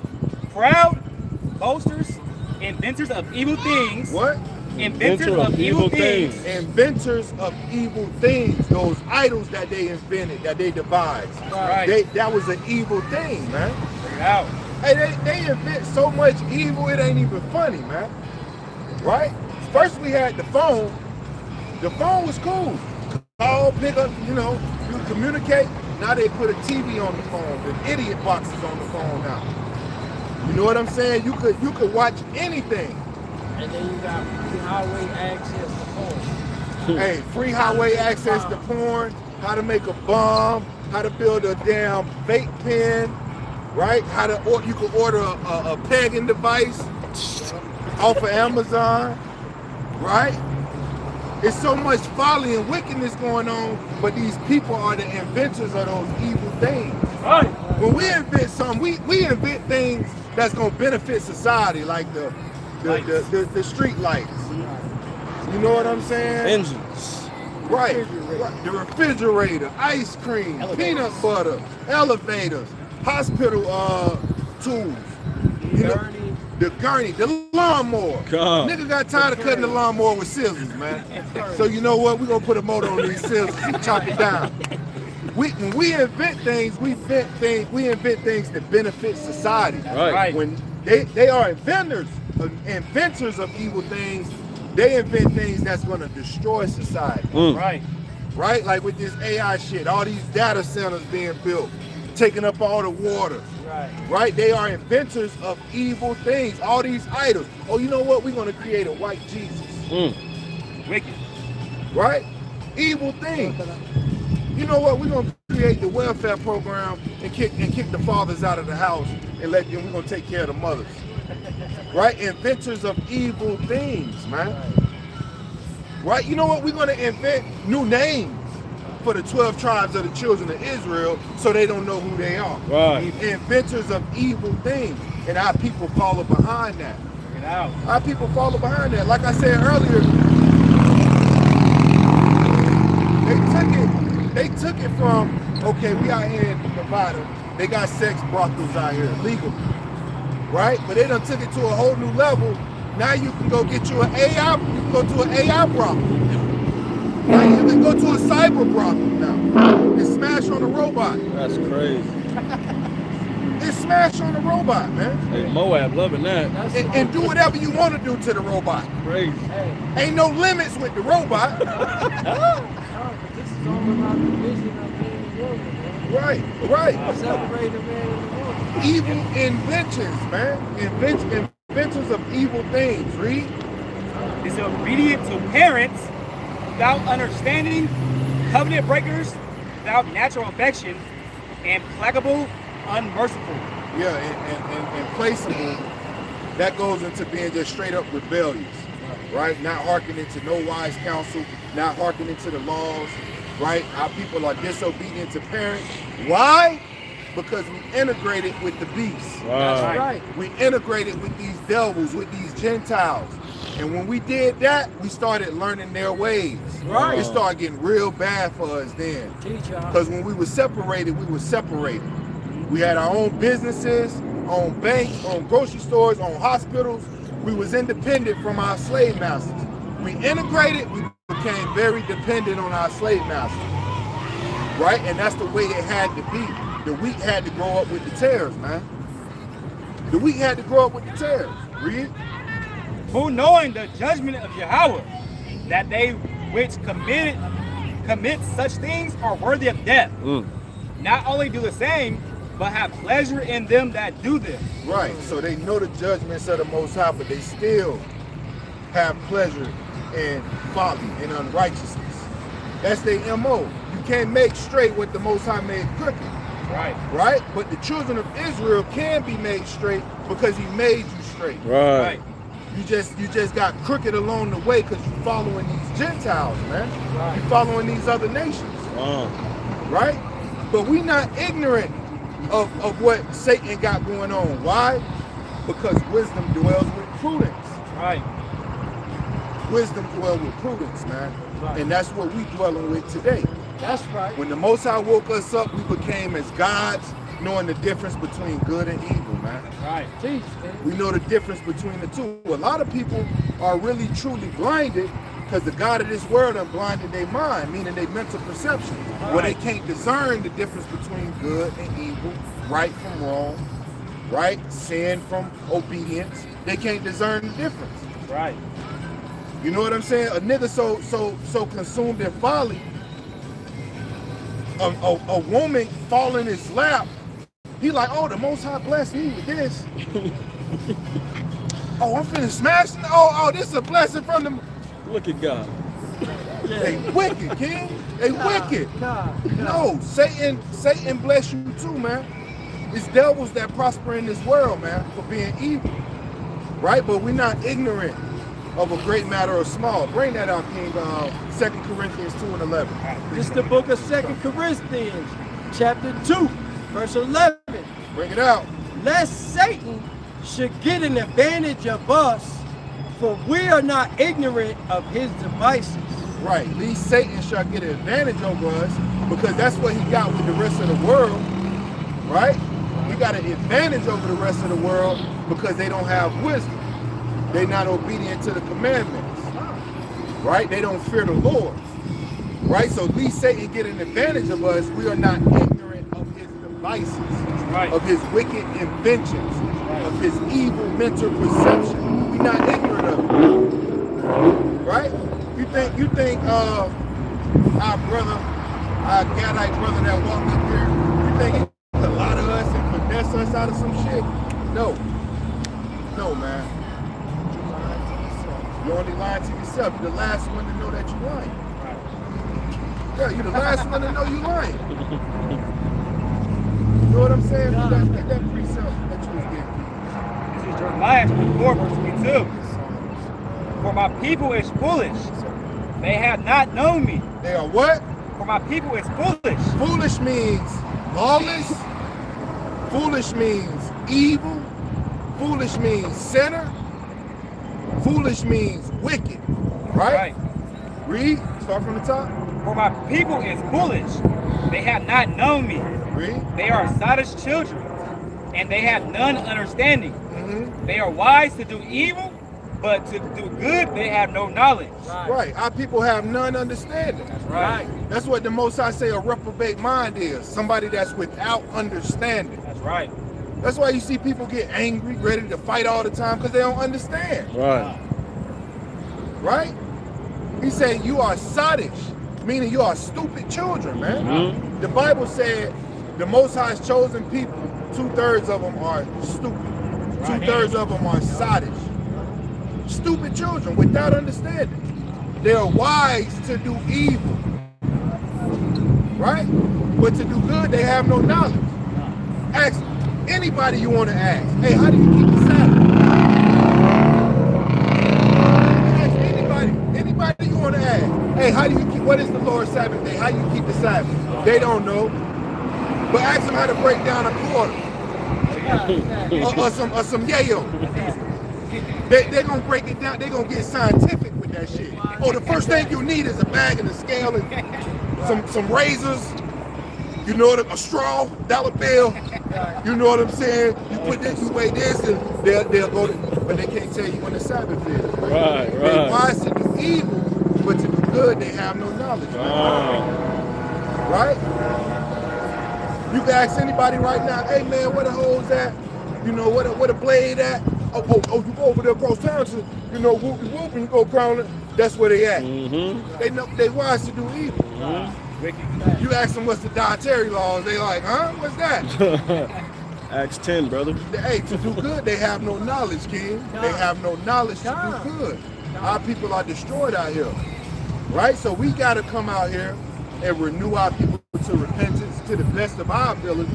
proud, boasters, inventors of evil things. What? Inventors of evil things. Inventors of evil things. Those idols that they invented, that they devised. Right. That was an evil thing, man. Bring it out. Hey, they invent so much evil, it ain't even funny, man. Right? First we had the phone. The phone was cool. Call, pick up, you communicate. Now they put a TV on the phone. The idiot boxes on the phone now. You know what I'm saying? You could watch anything. And then you got free highway access to porn. Hey, free highway access to porn, how to make a bomb, how to build a damn vape pen, right? You can order a pegging device off of Amazon, right? It's so much folly and wickedness going on, but these people are the inventors of those evil things. Right. When we invent something, we invent things that's gonna benefit society, like the street lights. You know what I'm saying? Engines. Right. The refrigerator, ice cream, peanut butter, elevators, hospital tools. The gurney, the lawnmower. God. Nigga got tired of cutting the lawnmower with scissors, man. So you know what? We're gonna put a motor on these scissors and chop it down. When we invent things, we invent things that benefit society. Right. When they are inventors of evil things, they invent things that's gonna destroy society. Right. Right? Like with this AI shit, all these data centers being built, taking up all the water. Right? They are inventors of evil things. All these idols. Oh, you know what? We're gonna create a white Jesus. Wicked. Right? Evil things. You know what? We're gonna create the welfare program and kick the fathers out of the house and we're gonna take care of the mothers. Right? Inventors of evil things, man. Right? You know what? We're gonna invent new names for the 12 tribes of the children of Israel so they don't know who they are. Right. Inventors of evil things. And our people follow behind that. Bring it out. Our people follow behind that. Like I said earlier, they took it from, okay, we out here in Nevada, they got sex brothels out here, legal. Right? But they done took it to a whole new level. Now you can go get you an AI, you can go to an AI brothel. Now you can go to a cyber brothel now and smash on a robot. That's crazy. And smash on a robot, man. Hey, Moab loving that. And do whatever you want to do to the robot. Crazy. Ain't no limits with the robot. But this is all about the vision of man and woman, man. Right. Separate the man and the woman. Evil inventions, man. Inventors of evil things. Read. Disobedient to parents, without understanding, covenant breakers, without natural affection, implacable, unmerciful. Yeah, and placeable. That goes into being just straight up rebellious. Right? Not hearkening to no wise counsel, not hearkening to the laws. Right? Our people are disobedient to parents. Why? Because we integrated with the beast. Wow. Right. We integrated with these devils, with these Gentiles. And when we did that, we started learning their ways. Right. It started getting real bad for us then. Teach y'all. Because when we were separated, We had our own businesses, own banks, own grocery stores, own hospitals. We was independent from our slave masters. We integrated, we became very dependent on our slave masters. Right? And that's the way it had to be. The wheat had to grow up with the tares, man. The wheat had to grow up with the tares. Read. Who knowing the judgment of Yahweh, that they which commit such things are worthy of death. Not only do the same, but have pleasure in them that do them. Right. So they know the judgments of the Most High, but they still have pleasure in folly and unrighteousness. That's their MO. You can't make straight what the Most High made crooked. Right. Right? But the children of Israel can be made straight because he made you straight. Right. You just got crooked along the way because you're following these Gentiles, man. Right. You're following these other nations. Right? But we not ignorant of what Satan got going on. Why? Because wisdom dwells with prudence. Right. Wisdom dwells with prudence, man. Right. And that's what we dwelling with today. That's right. When the Most High woke us up, we became as gods, knowing the difference between good and evil, man. Right. Jeez, We know the difference between the two. A lot of people are really truly blinded because the God of this world have blinded their mind, meaning their mental perception, where they can't discern the difference between good and evil, right from wrong, right, sin from obedience. They can't discern the difference. Right. You know what I'm saying? A nigga so consumed in folly, a woman fall in his lap, he like, oh, the Most High blessed me with this. Oh, I'm finna smash. Oh, this is a blessing from the. Look at God. They wicked, King. They wicked. God. No, Satan bless you too, man. It's devils that prosper in this world, man, for being evil. Right? But we're not ignorant of a great matter or small. Bring that out, King. 2 Corinthians 2 and 11. This is the book of 2 Corinthians, chapter 2, verse 11. Bring it out. Lest Satan should get an advantage of us, for we are not ignorant of his devices. Right. Lest Satan shall get an advantage over us, because that's what he got with the rest of the world. Right? He got an advantage over the rest of the world because they don't have wisdom. They're not obedient to the commandments. Right? They don't fear the Lord. Right? So lest Satan get an advantage of us, we are not ignorant of his devices, of his wicked inventions, of his evil mental perception. We're not ignorant of it. Right? You think our brother, our Gadite brother that walked up here, you think he could lie to us and finesse us out of some shit? No. No, man. You're only lying to yourself. You're the last one to know that you're lying. Yeah, you're the last one to know you're lying. You know what I'm saying? Get that precept that you was getting. This is Jeremiah 24, verse 22. For my people is foolish. They have not known me. They are what? For my people is foolish. Foolish means lawless. Foolish means evil. Foolish means sinner. Foolish means wicked. Right? Read. Start from the top. For my people is foolish. They have not known me. Read. They are sottish children, and they have none understanding. Mm-hmm. They are wise to do evil, but to do good they have no knowledge. Right. Our people have none understanding. That's right. That's what the Most High say a reprobate mind is. Somebody that's without understanding. That's right. That's why you see people get angry, ready to fight all the time, because they don't understand. Right. Right? He said you are sottish, meaning you are stupid children, man. Mm-hmm. The Bible said the Most High's chosen people, 2/3 of them are stupid. 2/3 of them are sottish. Stupid children without understanding. They are wise to do evil. Right? But to do good, they have no knowledge. Ask anybody you want to ask. Hey, how do you keep the Sabbath? Ask anybody you want to ask. Hey, how do you keep, what is the Lord's Sabbath day? How do you keep the Sabbath? They don't know. But ask them how to break down a quarter. or some yayo. They're going to break it down. They're going to get scientific with that shit. Oh, the first thing you need is a bag and a scale and some razors. You know what? A straw, dollar bill. You know what I'm saying? You put this, you weigh this, and they'll go to, but they can't tell you when the Sabbath is. Right. They're wise to do evil, but to do good, they have no knowledge. Right? You can ask anybody right now, hey man, where the hole's at? You know, where the blade at? Oh, you go over there across town to, you know, whoop and you go crown it. That's where they at. Mm-hmm. They know they wise to do evil. Mm-hmm. You ask them what's the dietary laws, they like, huh? What's that? Acts 10, brother. Hey, to do good, they have no knowledge, King. They have no knowledge to do good. Our people are destroyed out here. right? So we got to come out here and renew our people to repentance to the best of our ability,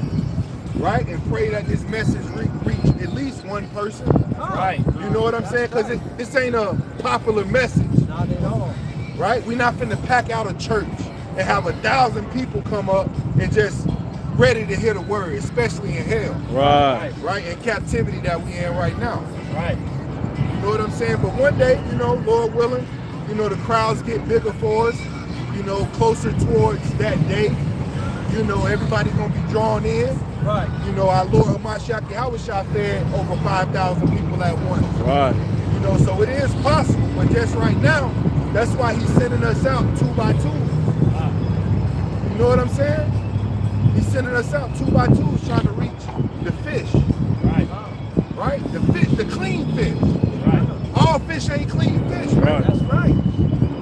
right? And pray that this message reach at least one person. Right. You know what I'm saying? Because this ain't a popular message. Not at all. Right? We're not finna pack out a church and have 1,000 people come up and just ready to hear the word, especially in hell. Right. Right? In captivity that we in right now. Right. You know what I'm saying? But one day, you know, Lord willing, you know, the crowds get bigger for us, you know, closer towards that day. You know, everybody gonna be drawn in. Right. You know, our Lord Hamashiach Yahushua fed over 5,000 people at once. Right. You know, so it is possible, but just right now, that's why he's sending us out 2 by 2. You know what I'm saying? He's sending us out 2 by 2, trying to reach the fish. Right. Right? The fish, the clean fish. Right. All fish ain't clean fish, right? Right. That's right.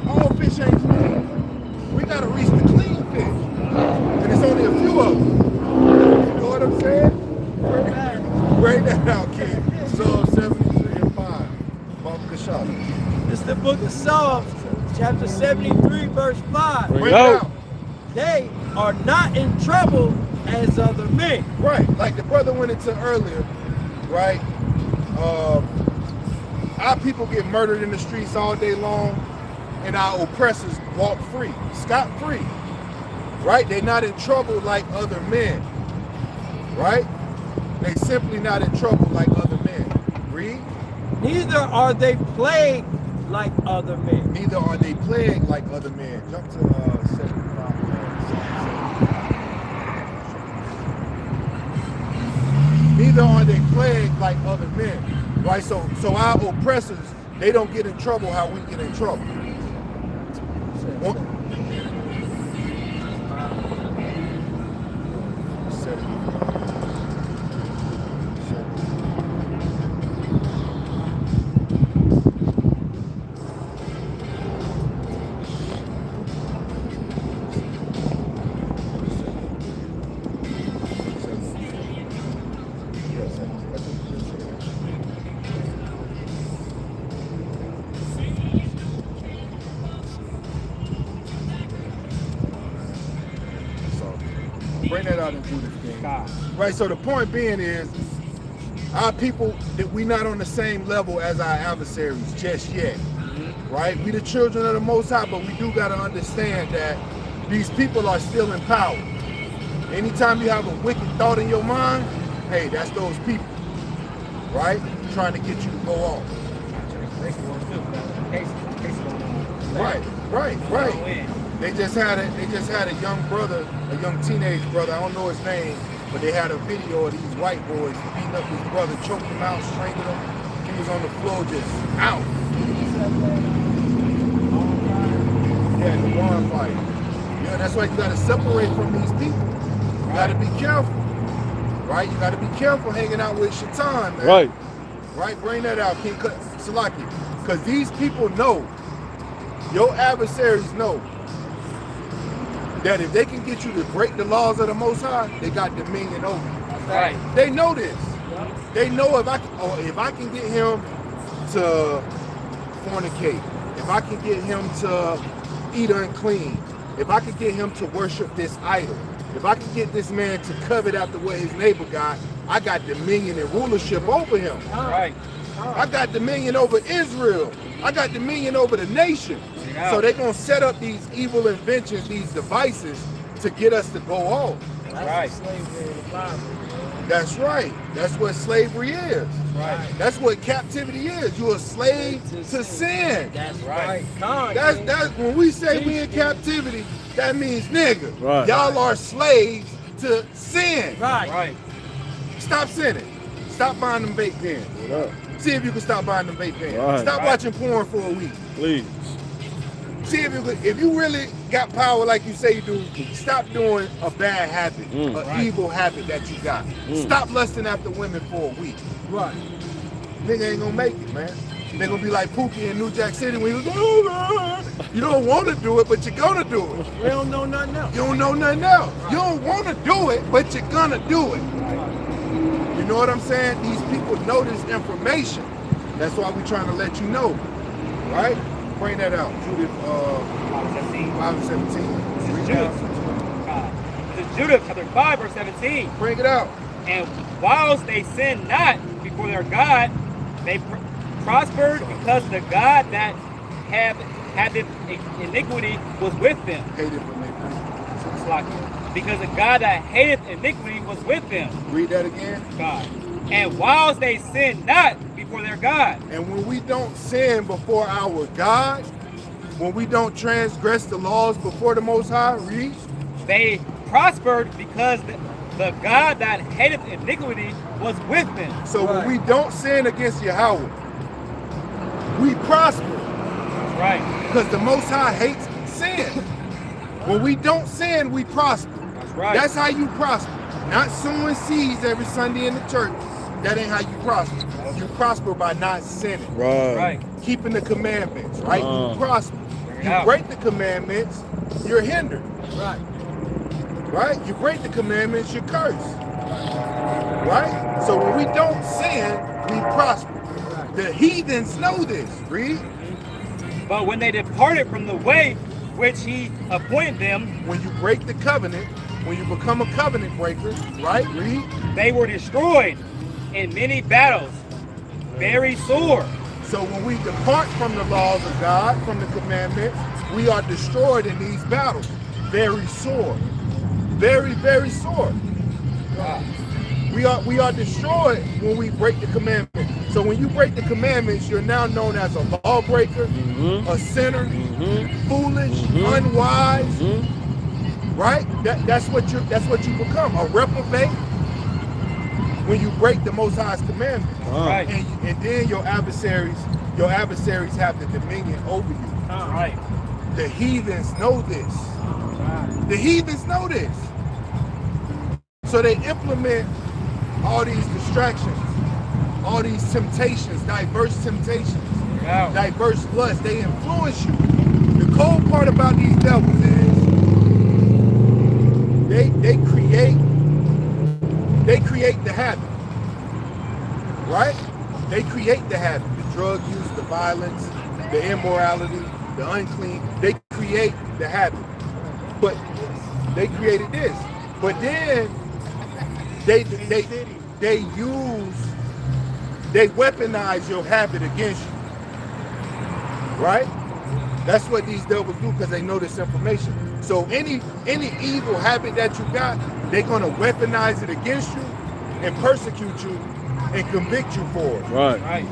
All fish ain't clean. We gotta reach the clean fish. And it's only a few of them. You know what I'm saying? Break that out, kid. Psalm 73 and 5. Baba Kashab. It's the book of Psalms, chapter 73, verse 5. Bring Bring it it out. out. They are not in trouble as other men. Right, like the brother went into earlier, right? Our people get murdered in the streets all day long, and our oppressors walk free, scot-free, right? They're not in trouble like other men, right? They simply not in trouble like other men. Read. Neither are they plagued like other men. Neither are they plagued like other men. Jump to 75. Neither are they plagued like other men, right? So our oppressors, they don't get in trouble how we get in trouble. Bring that out and do this thing. Right, so the point being is, our people, that we not on the same level as our adversaries just yet. Right? We the children of the Most High, but we do got to understand that these people are still in power. Anytime you have a wicked thought in your mind, hey, that's those people. Right? Trying to get you to go off. Right. They just had a young brother, a young teenage brother, I don't know his name, but they had a video of these white boys beating up his brother, choked him out, strangled him. He was on the floor just out. Yeah, the bonfire. Yeah, that's why you gotta separate from these people. You gotta be careful. Right? You gotta be careful hanging out with Shaitan, man. Right. Right? Bring that out, King Salaki. Because these people know, your adversaries know, that if they can get you to break the laws of the Most High, they got dominion over you. Right. They know this. They know if I can get him to fornicate, if I can get him to eat unclean, if I can get him to worship this idol, if I can get this man to covet after what his neighbor got, I got dominion and rulership over him. Right. I got dominion over Israel. I got dominion over the nation. Yeah. So they're going to set up these evil inventions, these devices to get us to go off. Right. Slavery in the Bible. That's right. That's what slavery is. Right. That's what captivity is. You're a slave to sin. That's Right. right. That's when we say we in captivity, that means nigga. Right. Y'all are slaves to sin. Right. Right. Stop sinning. Stop buying them vape pens. What up? See if you can stop buying them vape pens. Right. Stop Right. watching porn for a week. Please. See if you really got power like you say you do, stop doing a bad habit, an Right. evil habit that you got. Stop lusting after women for a week. Right. Nigga ain't gonna make it, man. They're gonna be like Pookie in New Jack City when he was, oh God. You don't want to do it, but you're gonna do it. We don't know nothing else. You don't know nothing else. You don't want to do it, but you're gonna do it. You know what I'm saying? These people know this information. That's why we're trying to let you know, right? Bring that out. Judith 5 and 17. This is Judith. This is Judith chapter 5 verse 17. Bring it out. And whilst they sinned not before their God, they prospered because the God that had iniquity was with them. Hated for iniquity. Because the God that hateth iniquity was with them. Read that again. God. And whilst they sinned not before their God. And when we don't sin before our God, when we don't transgress the laws before the Most High, read. They prospered because the God that hateth iniquity was with them. So when we don't sin against Yahweh, we prosper. That's right. Because the Most High hates sin. When we don't sin, we prosper. That's right. That's how you prosper. Not sowing seeds every Sunday in the church. That ain't how you prosper. You prosper by not sinning. Right. Keeping the commandments, right? You prosper. You out. break the commandments, you're hindered. Right. Right? You break the commandments, you're cursed. Right? So when we don't sin, we prosper. The heathens know this. Read. But when they departed from the way which he appointed them, when you break the covenant, when you become a covenant breaker, right? Read. They were destroyed in many battles, very sore. So when we depart from the laws of God, from the commandments, we are destroyed in these battles. Very sore. Very, very sore. We are destroyed when we break the commandments. So when you break the commandments, you're now known as a lawbreaker, a sinner, foolish, unwise. Right? That's what you become, a reprobate. When you break the Most High's commandments, Right. and then your adversaries have the dominion over you. Right. The heathens know this. The heathens know this. So they implement all these distractions, all these temptations, diverse temptations, diverse lusts. They influence you. The cold part about these devils is they create the habit, right? They create the habit, the drug use, the violence, the immorality, the unclean. They create the habit, but they created this. But then they weaponize your habit against you, right? That's what these devils do because they know this information. So any evil habit that you got, they're gonna weaponize it against you and persecute you and convict you for it. Right.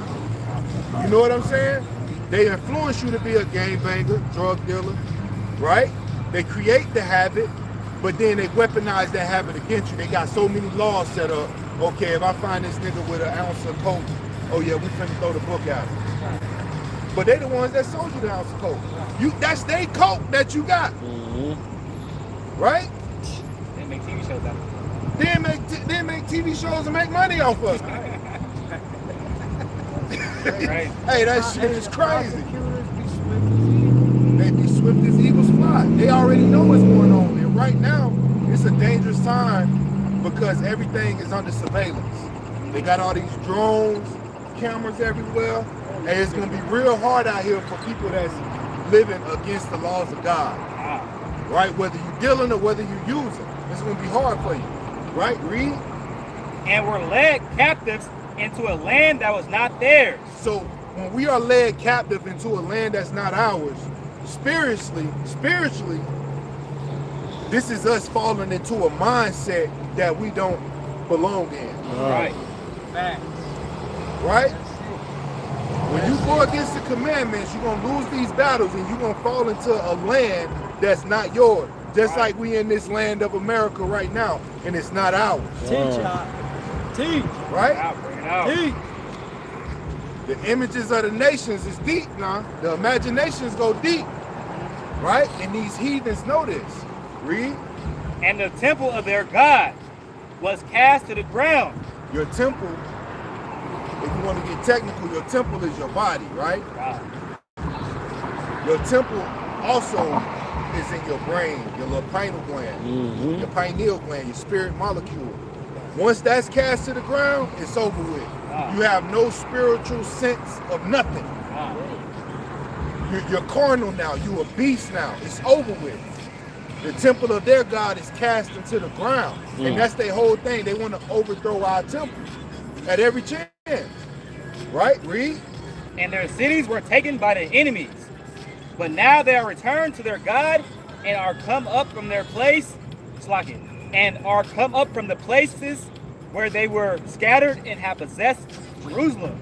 You know what I'm saying? They influence you to be a gangbanger, drug dealer, right? They create the habit, but then they weaponize that habit against you. They got so many laws set up. Okay, if I find this nigga with an ounce of coke, oh yeah, we finna throw the book at him. But they the ones that sold you the ounce of coke. That's they coke that you got. Right? They make TV shows out of it. They make TV shows and make money off of it. Right. Hey, that shit is crazy. They be swift as eagles fly. They already know what's going on. And right now, it's a dangerous time because everything is under surveillance. They got all these drones, cameras everywhere, and it's gonna be real hard out here for people that's living against the laws of God. Right? Whether you're dealing or whether you're using, it's gonna be hard for you. Right? Read. And were led captives into a land that was not theirs. So when we are led captive into a land that's not ours, spiritually, this is us falling into a mindset that we don't belong in. Right. Right? When you go against the commandments, you're gonna lose these battles and you're gonna fall into a land that's not yours. Just like we in this land of America right now, and it's not ours. Teach. Right? Bring it out. Teach. The images of the nations is deep now. The imaginations go deep. Right? And these heathens know this. Read. And the temple of their God was cast to the ground. Your temple, if you want to get technical, your temple is your body, right? Wow. Your temple also is in your brain, your little pineal gland, your pineal gland, your spirit molecule. Once that's cast to the ground, it's over with. Wow. You have no spiritual sense of nothing. Wow. You're carnal now. You're a beast now. It's over with. The temple of their God is cast into the ground. And that's their whole thing. They want to overthrow our temple at every chance. Right? Read. And their cities were taken by the enemies. But now they are returned to their God and are come up from their place, and are come up from the places where they were scattered and have possessed Jerusalem,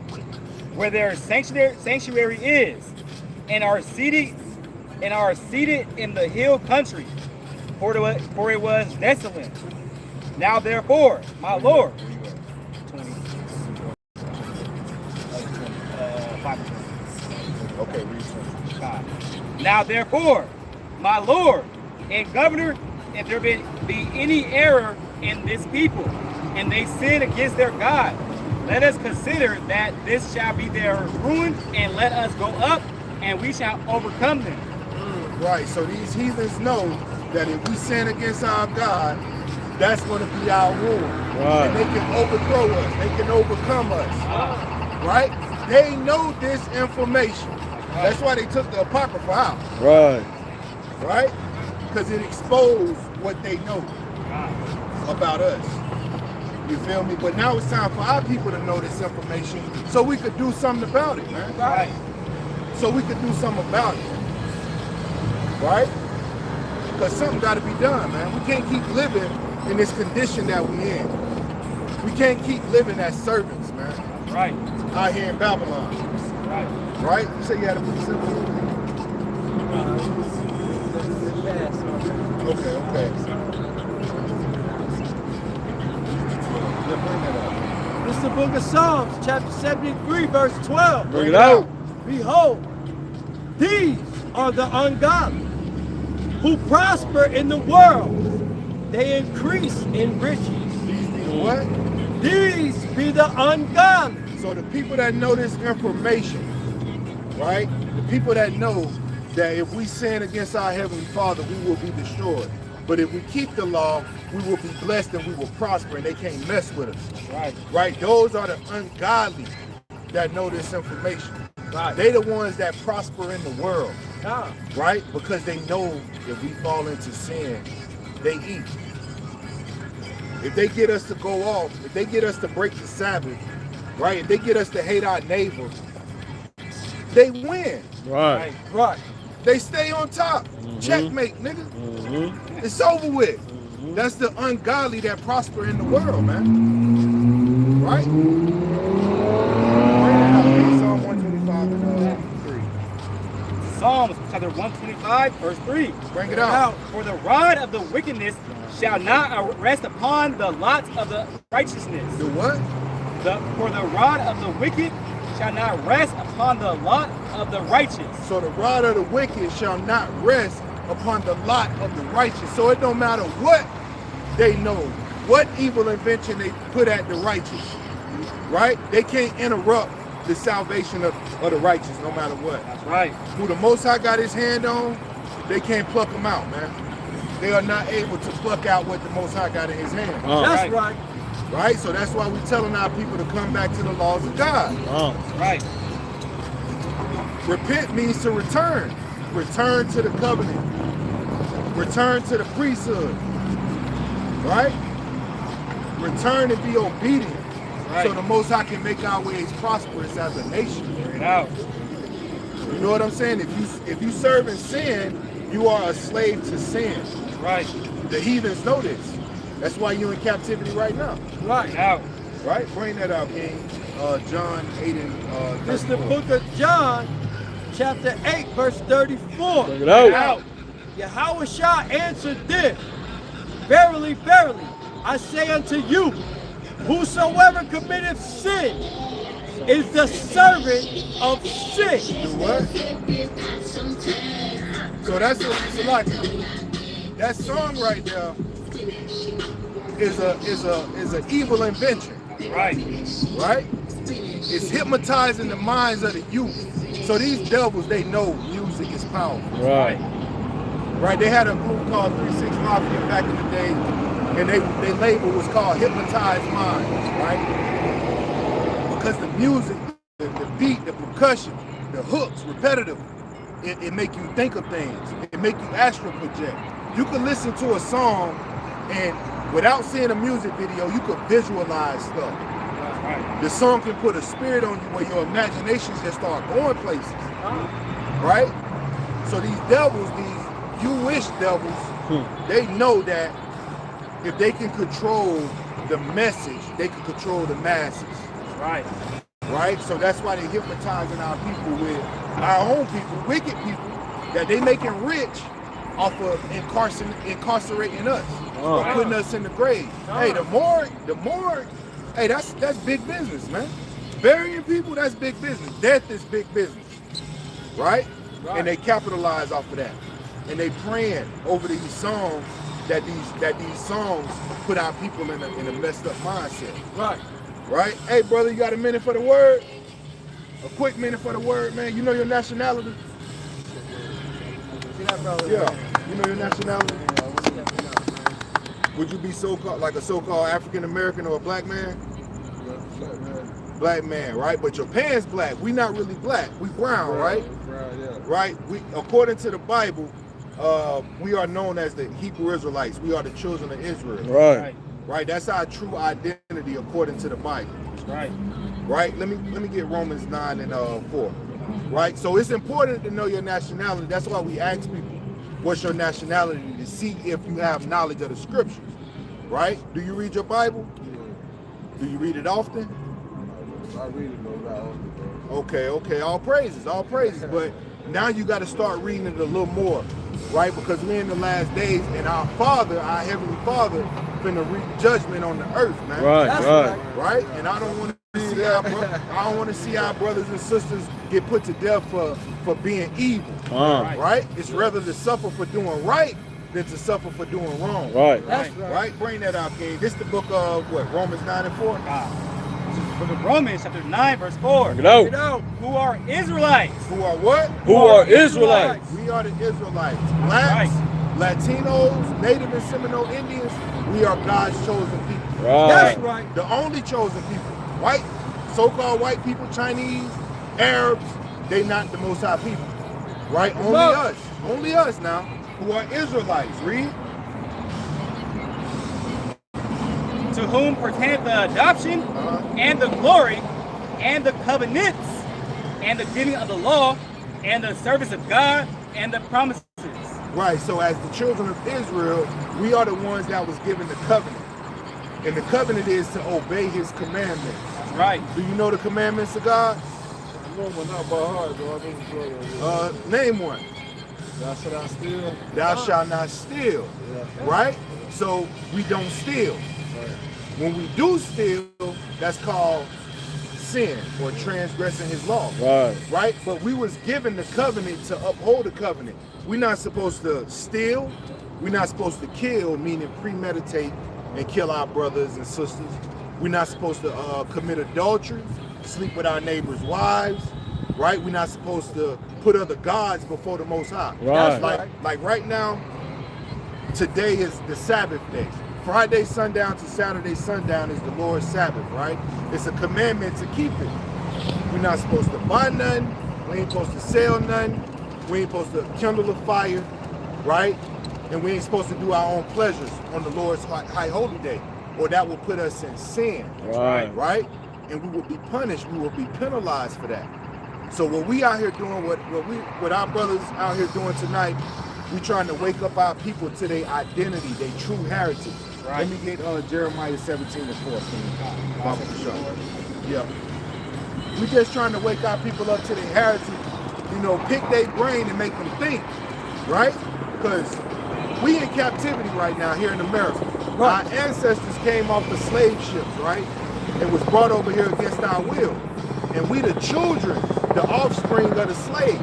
where their sanctuary is, and are seated in the hill country, for it was desolate. Now therefore, my Lord, 20, 5, Okay, read 5. Now therefore, my Lord and governor, if there be any error in this people, and they sin against their God, let us consider that this shall be their ruin, and let us go up, and we shall overcome them. Right, so these heathens know that if we sin against our God, that's going to be our ruin. Right. And they can overthrow us. They can overcome us. Right? They know this information. That's why they took the Apocrypha out. Right. Right? Because it exposed what they know about us. You feel me? But now it's time for our people to know this information so we could do something about it, man. Right. So we could do something about it. Right? Because something got to be done, man. We can't keep living in this condition that we're in. We can't keep living as servants, man. Right. Out here in Babylon. Right. Right? You say you had to put the symbol. Okay. Yeah, bring that up. This is the book of Psalms, chapter 73, verse 12. Bring it out. Behold, these are the ungodly who prosper in the world. They increase in riches. These be the what? These be the ungodly. So the people that know this information, right? The people that know that if we sin against our Heavenly Father, we will be destroyed. But if we keep the law, we will be blessed and we will prosper, and they can't mess with us. Right. Right? Those are the ungodly that know this information. Right. They the ones that prosper in the world. Ah. Right? Because they know if we fall into sin, they eat. If they get us to go off, if they get us to break the Sabbath, right? If they get us to hate our neighbor, they win. Right. Right. They stay on top. Checkmate, nigga. It's over with. That's the ungodly that prosper in the world, man. Right? Psalm 125 and 3. Psalms chapter 125, verse 3. Bring it out. For the rod of the wickedness shall not rest upon the lot of the righteousness. The what? For the rod of the wicked shall not rest upon the lot of the righteous. So the rod of the wicked shall not rest upon the lot of the righteous. So it don't matter what they know, what evil invention they put at the righteous, right? They can't interrupt the salvation of the righteous no matter what. That's right. Who the Most High got his hand on, they can't pluck them out, man. They are not able to pluck out what the Most High got in his hand. That's right. Right? So that's why we're telling our people to come back to the laws of God. Right. Repent means to return. Return to the covenant. Return to the priesthood. Right? Return and be obedient. Right. So the Most High can make our ways prosperous as a nation. Bring it out. You know what I'm saying? If you serve in sin, you are a slave to sin. Right. The heathens know this. That's why you're in captivity right now. Bring it out. Right? Bring that out, King. John 8 and This is the book of John, chapter 8, verse 34. Bring it out. Yahweh shall answer this. Verily, verily, I say unto you, whosoever committeth sin is the servant of sin. Do what? So that's like that song right there is an evil invention. Right. Right? It's hypnotizing the minds of the youth. So these devils, they know music is powerful. Right. Right? They had a group called 3-6 Mafia back in the day, and their label was called Hypnotized Minds, right? Because the music, the beat, the percussion, the hooks, repetitive, it make you think of things. It make you astral project. You can listen to a song and without seeing a music video, you could visualize stuff. Right. The song can put a spirit on you where your imagination just start going places. Right? So these devils, these you wish devils, they know that if they can control the message, they can control the masses. Right. Right? So that's why they're hypnotizing our people with our own people, wicked people, that they making rich off of incarcerating us, or putting us in the grave. Hey, the more, hey, that's big business, man. Burying people, that's big business. Death is big business, right? And they capitalize off of that. And they praying over these songs that these songs put our people in a messed up mindset. Right? Hey, brother, you got a minute for the word? A quick minute for the word, man. You know your nationality? Yeah. You know your nationality? Would you be so-called like a so-called African American or a black man? Black man, right? But your parents black. We not really black. We brown, right? Right? We, according to the Bible, we are known as the Hebrew Israelites. We are the children of Israel. Right? That's our true identity according to the Bible. Right. Right? Let me get Romans 9 and 4. Right? So it's important to know your nationality. That's why we ask people, what's your nationality, to see if you have knowledge of the scriptures. Right? Do you read your Bible? Do you read it often? I read it, but not often, bro. Okay. All praises. But now you got to start reading it a little more, right? Because we're in the last days, and our Father, our Heavenly Father, finna reap judgment on the earth, man. Right? And I don't want to see our brothers and sisters get put to death for being evil. Right? It's rather to suffer for doing right than to suffer for doing wrong. Right? Bring that out, King. This is the book of what? Romans 9 and 4. Book of Romans, chapter 9, verse 4. Get out. Who are Israelites? Who are what? Who are Israelites? We are the Israelites. Blacks, Latinos, Native and Seminole Indians, we are God's chosen people. That's right. The only chosen people. White, so-called white people, Chinese, Arabs, they not the Most High people. Right? Only us now, who are Israelites. Read. To whom pertaineth the adoption and the glory and the covenants and the giving of the law and the service of God and the promises. Right, so as the children of Israel, we are the ones that was given the covenant. And the covenant is to obey his commandments. Right. Do you know the commandments of God? I know one not by heart, though. I know Name one. Thou shalt not steal. Thou shalt not steal. Right? So we don't steal. When we do steal, that's called sin or transgressing his law. Right? But we was given the covenant to uphold the covenant. We're not supposed to steal. We're not supposed to kill, meaning premeditate and kill our brothers and sisters. We're not supposed to commit adultery, sleep with our neighbors' wives. Right? We're not supposed to put other gods before the Most High. Like right now, today is the Sabbath day. Friday sundown to Saturday sundown is the Lord's Sabbath, right? It's a commandment to keep it. We're not supposed to buy nothing. We ain't supposed to sell nothing. We ain't supposed to kindle a fire, right? And we ain't supposed to do our own pleasures on the Lord's high holy day, or that will put us in sin, right? And we will be punished. We will be penalized for that. So what we out here doing, what our brothers out here doing tonight, we trying to wake up our people to their identity, their true heritage. Let me get Jeremiah 17 and 4. Yeah. We just trying to wake our people up to their heritage, pick their brain and make them think, right? Because we in captivity right now here in America. Our ancestors came off the slave ships, right? And was brought over here against our will. And we the children, the offspring of the slaves.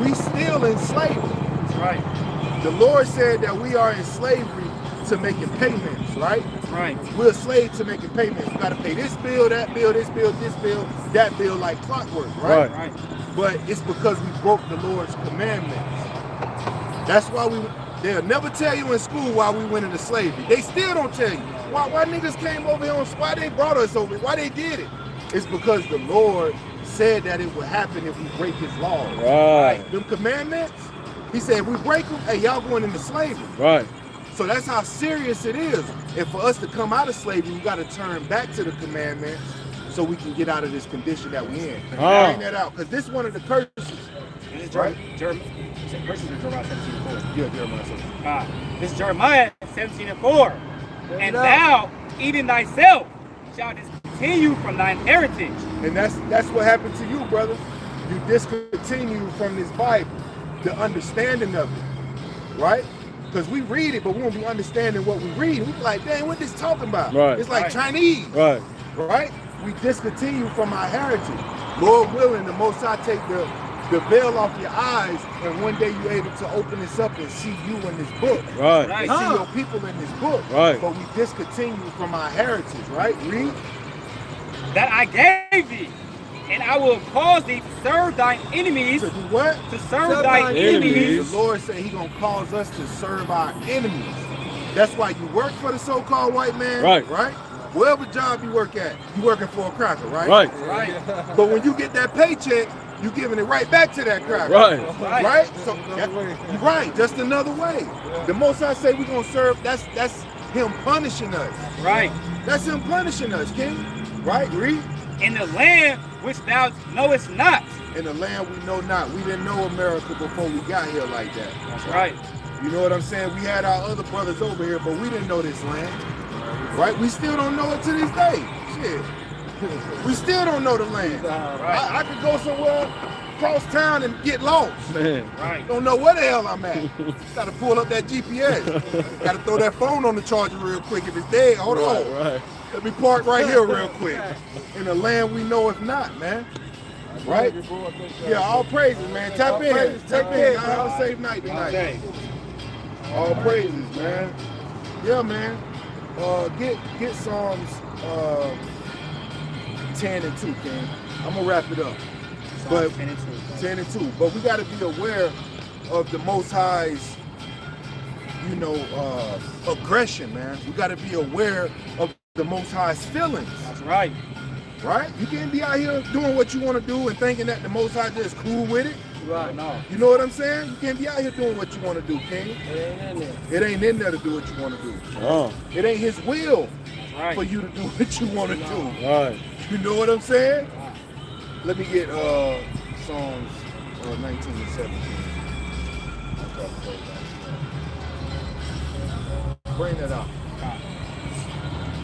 We still in slavery. Right. The Lord said that we are in slavery to making payments, right? Right. We're a slave to making payments. We got to pay this bill, that bill, this bill, that bill, like clockwork, right? But it's because we broke the Lord's commandments. That's why they'll never tell you in school why we went into slavery. They still don't tell you. Why niggas came over here, why they brought us over, why they did it. It's because the Lord said that it would happen if we break his laws. Right. Them commandments, he said, if we break them, hey, y'all going into slavery. Right. So that's how serious it is. And for us to come out of slavery, we got to turn back to the commandments so we can get out of this condition that we in. Bring that out, because this is one of the curses. This is right? Verses of Jeremiah 17:4. Yeah, Jeremiah 17. This is Jeremiah 17:4. And thou, even thyself, shalt discontinue from thine heritage. And that's what happened to you, brother. You discontinue from this Bible, the understanding of it, right? Because we read it, but we won't be understanding what we read. We be like, dang, what this talking about? Right. It's like Right. Chinese. Right. Right? We discontinue from our heritage. Lord willing, the Most High take the veil off your eyes, and one day you're able to open this up and see you in this book. Right. Right. And see your people in this book. Right. But we discontinue from our heritage, right? Read. That I gave thee, and I will cause thee to serve thine enemies. To do what? To serve thine enemies. The Lord said He gonna cause us to serve our enemies. That's why you work for the so-called white man, Right. Right? Whatever job you work at, you working for a cracker, right? Right. Right. But when you get that paycheck, you giving it right back to that cracker. Right. Right? So you're right, just another way. The Most I say we're gonna serve, that's Him punishing us. Right. That's Him punishing us, King. Right? Read. In the land which thou knowest not. In the land we know not. We didn't know America before we got here like that. That's right. You know what I'm saying? We had our other brothers over here, but we didn't know this land. Right? We still don't know it to this day. Shit. We still don't know the land. Right. I could go somewhere across town and get lost. Man. Right. Don't know where the hell I'm at. Gotta pull up that GPS. Gotta throw that phone on the charger real quick. If it's dead, hold on. Right. Let me park right here real quick. In the land we know if not, man. Right? Yeah, all praises, man. Tap in. Tap in. Have a safe night tonight. Okay. All praises, man. Yeah, man. Get Psalms 10 and 2, King. I'm gonna wrap it up. But 10 and 2. 10 and 2. But we gotta be aware of the Most High's, aggression, man. We gotta be aware of the Most High's feelings. That's right. Right? You can't be out here doing what you want to do and thinking that the Most High just cool with it. Right. No. You know what I'm saying? You can't be out here doing what you want to do, King. It ain't in there. It ain't in there to do what you want to do. Oh. It ain't His will Right. for you to do what you want to do. Right. You know what I'm saying? Let me get Psalms 19 and 17. Bring that out.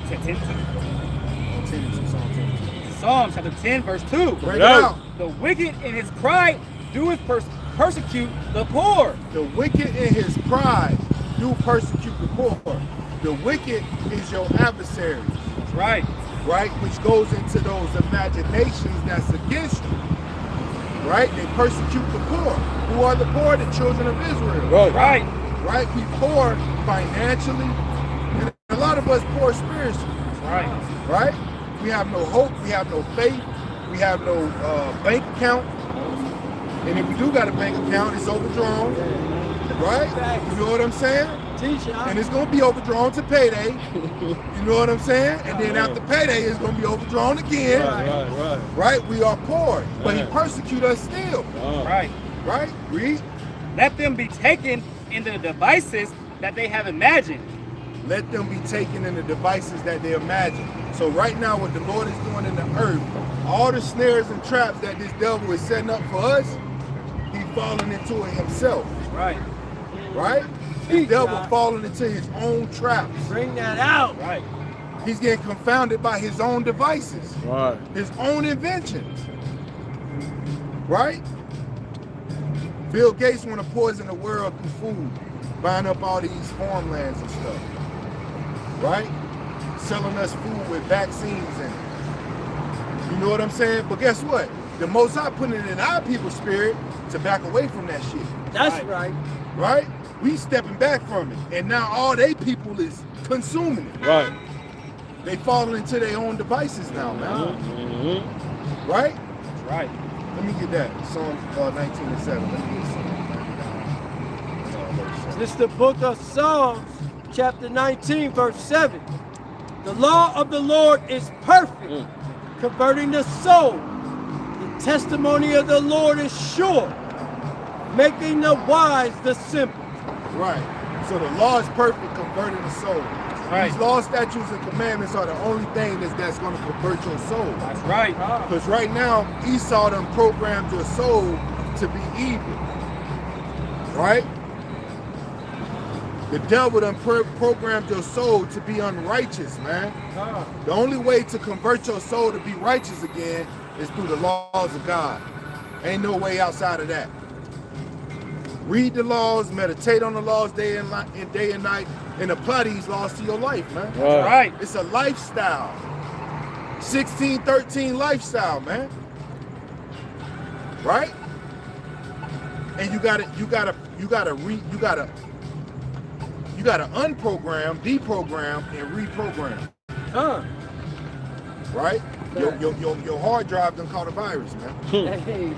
10 and 2. 10 and 2, Psalm 10 and 2. Psalms chapter 10, verse 2. Bring it out. The wicked in his pride doeth persecute the poor. The wicked in his pride do persecute the poor. The wicked is your adversary, That's right. right? Which goes into those imaginations that's against you, right? They persecute the poor. Who are the poor? The children of Israel. Right. Right. Right? We poor financially, and a lot of us poor spiritually, Right. right? We have no hope, we have no faith, we have no bank account. And if we do got a bank account, it's overdrawn, right? You know what I'm saying? And it's gonna be overdrawn to payday. You know what I'm saying? And then after payday, it's gonna be overdrawn again. Right. Right? We are poor, but He persecute us still. Oh. Right. Right? Read. Let them be taken in the devices that they have imagined. Let them be taken in the devices that they imagine. So right now, what the Lord is doing in the earth, all the snares and traps that this devil is setting up for us, He's falling into it himself. Right. Right? The devil falling into his own traps. Bring that out. Right. He's getting confounded by his own devices, Right. his own inventions. Right? Bill Gates want to poison the world through food, buying up all these farmlands and stuff. Right? Selling us food with vaccines in it. You know what I'm saying? But guess what? The Most High putting it in our people's spirit to back away from that shit. That's right. Right? We stepping back from it. And now all they people is consuming it. Right. They falling into their own devices now, man. Mm-hmm. Right? That's right. Let me get that. Psalm 19 and 7. Let me get some. This is the book of Psalms, chapter 19, verse 7. The law of the Lord is perfect, converting the soul. The testimony of the Lord is sure, making the wise the simple. Right. So the law is perfect, converting the soul. Right. These laws, statutes, and commandments are the only thing that's going to convert your soul. That's right. Because right now, Esau done programmed your soul to be evil. Right? The devil done programmed your soul to be unrighteous, man. The only way to convert your soul to be righteous again is through the laws of God. Ain't no way outside of that. Read the laws, meditate on the laws day and night, and apply these laws to your life, man. Right. It's a lifestyle. 1613 lifestyle, man. Right? And you gotta unprogram, deprogram, and reprogram. Right? Your hard drive done caught a virus, man. Hey,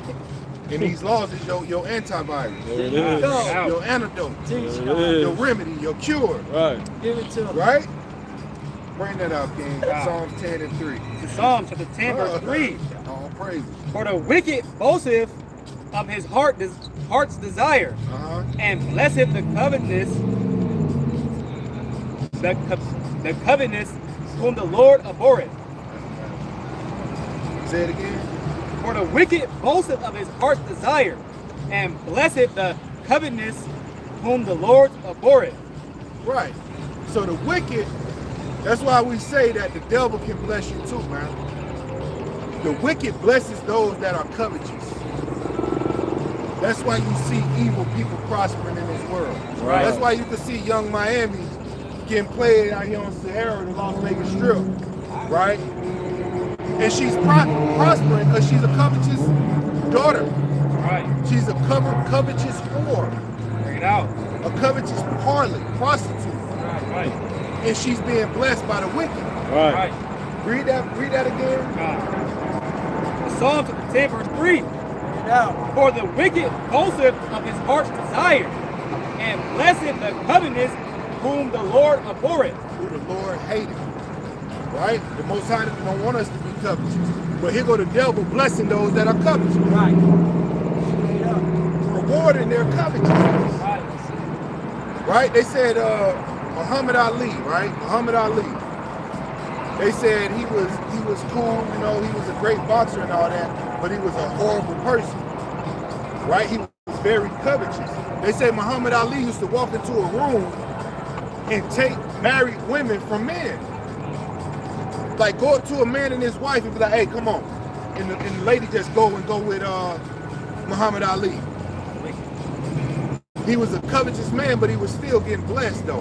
And these laws is your antivirus, There it is. your antidote, teach There God. it is. your remedy, your cure. Right. Give it to him. Right? Bring that up, King. Wow. Psalms 10 and 3. To Psalm chapter 10, verse 3. All praises. For the wicked boasteth of his heart's desire, and blesseth the covetousness whom the Lord abhorreth. Say it again. For the wicked boasteth of his heart's desire, and blesseth the covetousness whom the Lord abhorreth. Right. So the wicked, that's why we say that the devil can bless you too, man. The wicked blesses those that are covetous. That's why you see evil people prospering in this world. Right. That's why you can see young Miami getting played out here on Sahara, the Las Vegas Strip, right? And she's prospering because she's a covetous daughter. Right. She's a covetous whore, Bring it out. a covetous harlot, prostitute, Right. and she's being blessed by the wicked. Right. Right. Read that again. Psalm chapter 10, verse 3. Now, For the wicked boasteth of his heart's desire, and blesseth the covetousness whom the Lord abhorreth. Who the Lord hated. Right? The Most High don't want us to be covetous. But here go the devil blessing those that are covetous. right. Rewarding their covetousness. Right? They said Muhammad Ali, right? Muhammad Ali. They said he was cool, you know, he was a great boxer and all that, but he was a horrible person. Right? He was very covetous. They say Muhammad Ali used to walk into a room and take married women from men. Like go up to a man and his wife and be like, hey, come on. And the lady just go with Muhammad Ali. He was a covetous man, but he was still getting blessed though.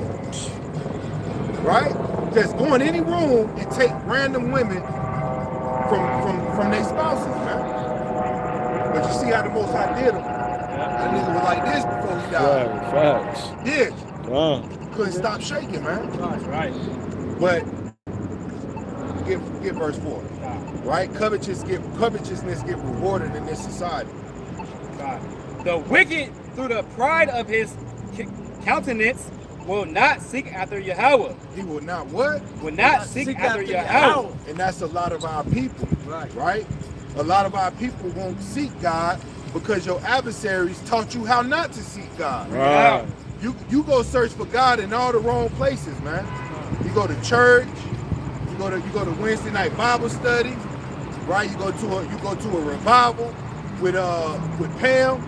Right? Just go in any room and take random women from their spouses, man. But you see how the Most High did him. That nigga was like this before he died. Right. Facts. Yeah. Wow. Couldn't stop shaking, man. Right. But get verse 4. Right? Covetousness get rewarded in this society. The wicked, through the pride of his countenance, will not seek after Yahweh. He will not what? Will not seek after Yahweh. And that's a lot of our people. Right? A lot of our people won't seek God because your adversaries taught you how not to seek God. Right. You go search for God in all the wrong places, man. You go to church, you go to Wednesday night Bible study, right? You go to a revival with Pam,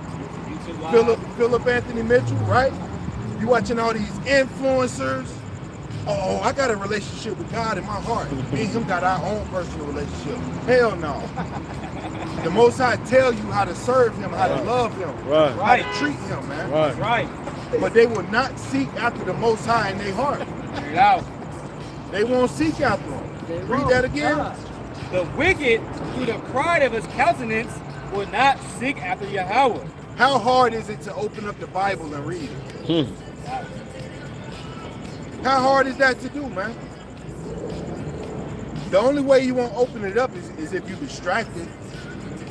Philip Anthony Mitchell, right? You watching all these influencers. Oh, I got a relationship with God in my heart. Me and him got our own personal relationship. Hell no. The Most High tell you how to serve him, how to love him, how to treat him, man. Right. But they will not seek after the Most High in their heart. Bring it out. They won't seek after him. Read that again. The wicked, through the pride of his countenance, will not seek after Yahweh. How hard is it to open up the Bible and read it? How hard is that to do, man? The only way you won't open it up is if you're distracted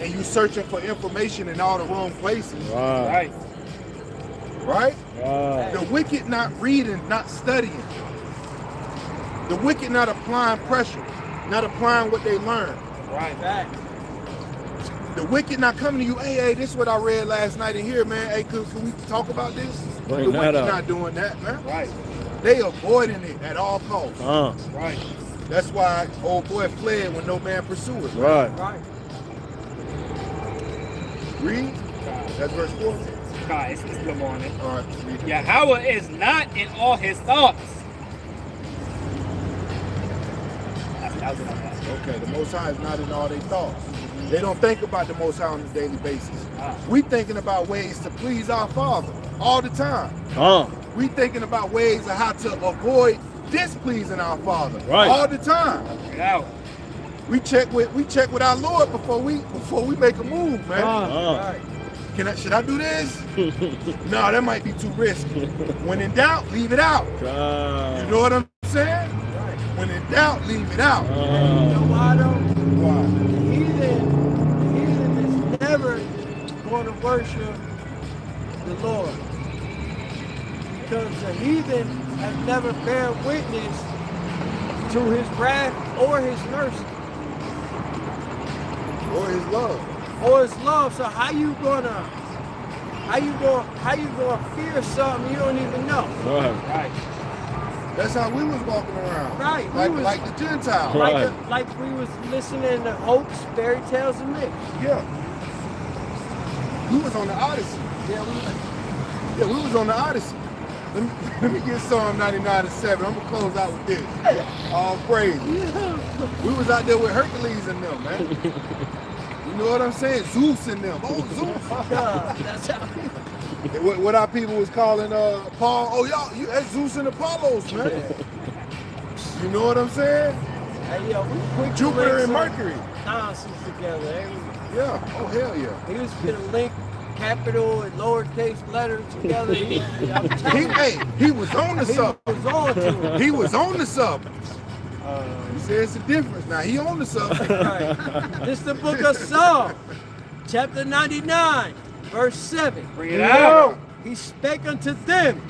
and you're searching for information in all the wrong places. Right. Right? The wicked not reading, not studying. The wicked not applying pressure, not applying what they learn. Right. The wicked not coming to you, hey, this is what I read last night in here, man. Hey, can we talk about this? Bring The that wicked up. not doing that, man. Right. They avoiding it at all costs. Right. That's why old boy fled when no man pursued. Right. Right. Read. That's verse 4. God, it's a little more on it. All right, read it. Yahweh is not in all his thoughts. That was enough. Okay, the Most High is not in all their thoughts. They don't think about the Most High on a daily basis. Ah. We thinking about ways to please our Father all the time. We thinking about ways of how to avoid displeasing our Father Right. all the time. Bring it out. We check with our Lord before we make a move, man. Right. Should I do this? No, that might be too risky. When in doubt, leave it out. You know what I'm saying? Right. When in doubt, leave it out. You know why though? Why? The heathen is never going to worship the Lord. Because the heathen has never bear witness to his wrath or his mercy Or his love. or his love. So how you gonna fear something you don't even know? Right. That's how we was walking around. Right, we Like, was- like the Gentiles. Right. Like we was listening to hopes, fairy tales, and myths. Yeah. We was on the Odyssey. Yeah, We was on the Odyssey. Let me get Psalm 99:7. I'm gonna close out with this. All praise. We was out there with Hercules and them, man. You know what I'm saying? Zeus and them. Oh, Zeus. that's how. What our people was calling Paul. Oh, y'all, that's Zeus and Apollos, man. You know what I'm saying? Hey, yo, we quick to Jupiter link and some Mercury. nonsense together. Ain't we? Yeah. Oh, hell yeah. He was gonna link capital and lowercase letters together. I'm telling you, He was on the he sub. was on to it. He was on the sub. He says the difference. Now he on the sub. Right. This is the book of Psalm, chapter 99, verse 7. Bring it out. He spake unto them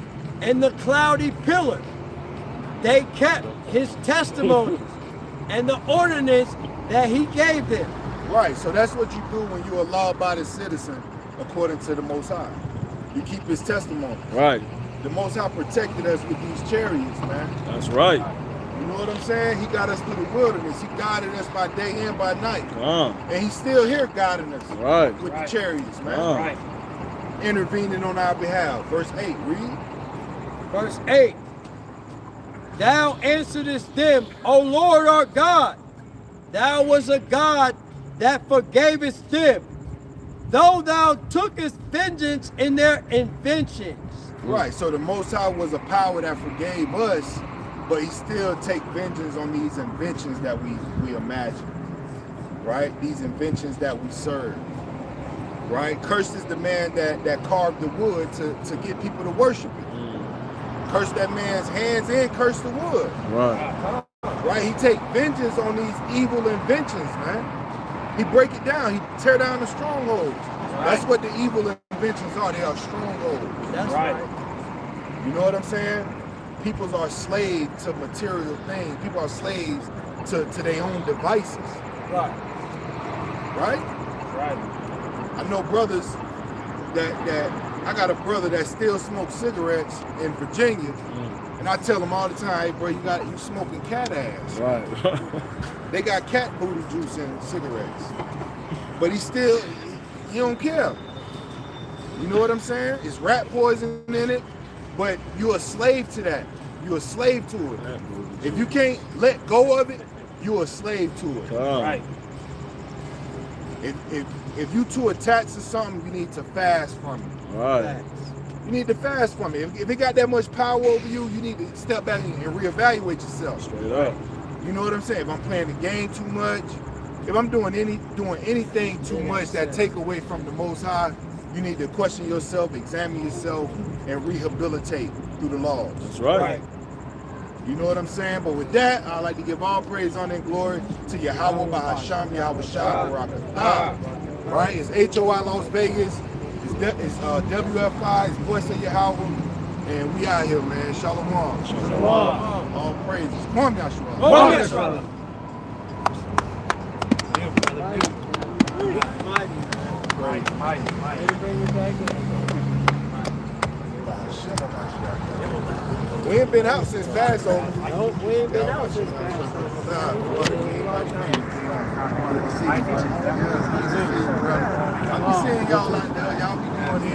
in the cloudy pillar. They kept his testimonies and the ordinance that he gave them. Right. So that's what you do when you're a law-abiding citizen, according to the Most High. You keep his testimony. Right. The Most High protected us with these chariots, man. That's right. You know what I'm saying? He got us through the wilderness. He guided us by day and by night. And he's still here guiding us Right. with the chariots, man. Right. Intervening on our behalf. Verse 8, read. Verse 8. Thou answeredest them, O Lord our God. Thou was a God that forgavest them, though thou tookest vengeance in their inventions. Right, so the Most High was a power that forgave us, but he still take vengeance on these inventions that we imagine. Right? These inventions that we serve. Right? Cursed is the man that carved the wood to get people to worship it. Curse that man's hands and curse the wood. Right. Right? He take vengeance on these evil inventions, man. He break it down. He tear down the strongholds. That's what the evil inventions are. They are strongholds. That's Right. right. You know what I'm saying? People are slaves to material things. People are slaves to their own devices. Right. Right? Right. I know brothers that I got a brother that still smokes cigarettes in Virginia. And I tell him all the time, hey bro, you smoking cat ass. Right. They got cat booty juice in cigarettes. But he don't care. You know what I'm saying? It's rat poison in it, but you're a slave to that. You're a slave to it. If you can't let go of it, you're a slave to it. Right. If you too attached to something, you need to fast from it. Right. You need to fast from it. If it got that much power over you, you need to step back and reevaluate yourself. Straight up. You know what I'm saying? If I'm playing the game too much, if I'm doing anything too much that take away from the Most High, you need to question yourself, examine yourself, and rehabilitate through the laws. That's right. You know what I'm saying? But with that, I'd like to give all praise, honor, and glory to Yahweh by Hashem, Yahweh Shah, Barakatah. Right? It's H.O.I. Las Vegas. It's WFI. It's Voice of Yahweh. And we out here, man. Shalom. Shalom. All praises. Kwam Yahshua. Kwam Yahshua. My Mighty. Bring it back in. We ain't been out since Passover. Nope, we ain't been out since Passover. I'm seeing y'all out there. Y'all be doing it.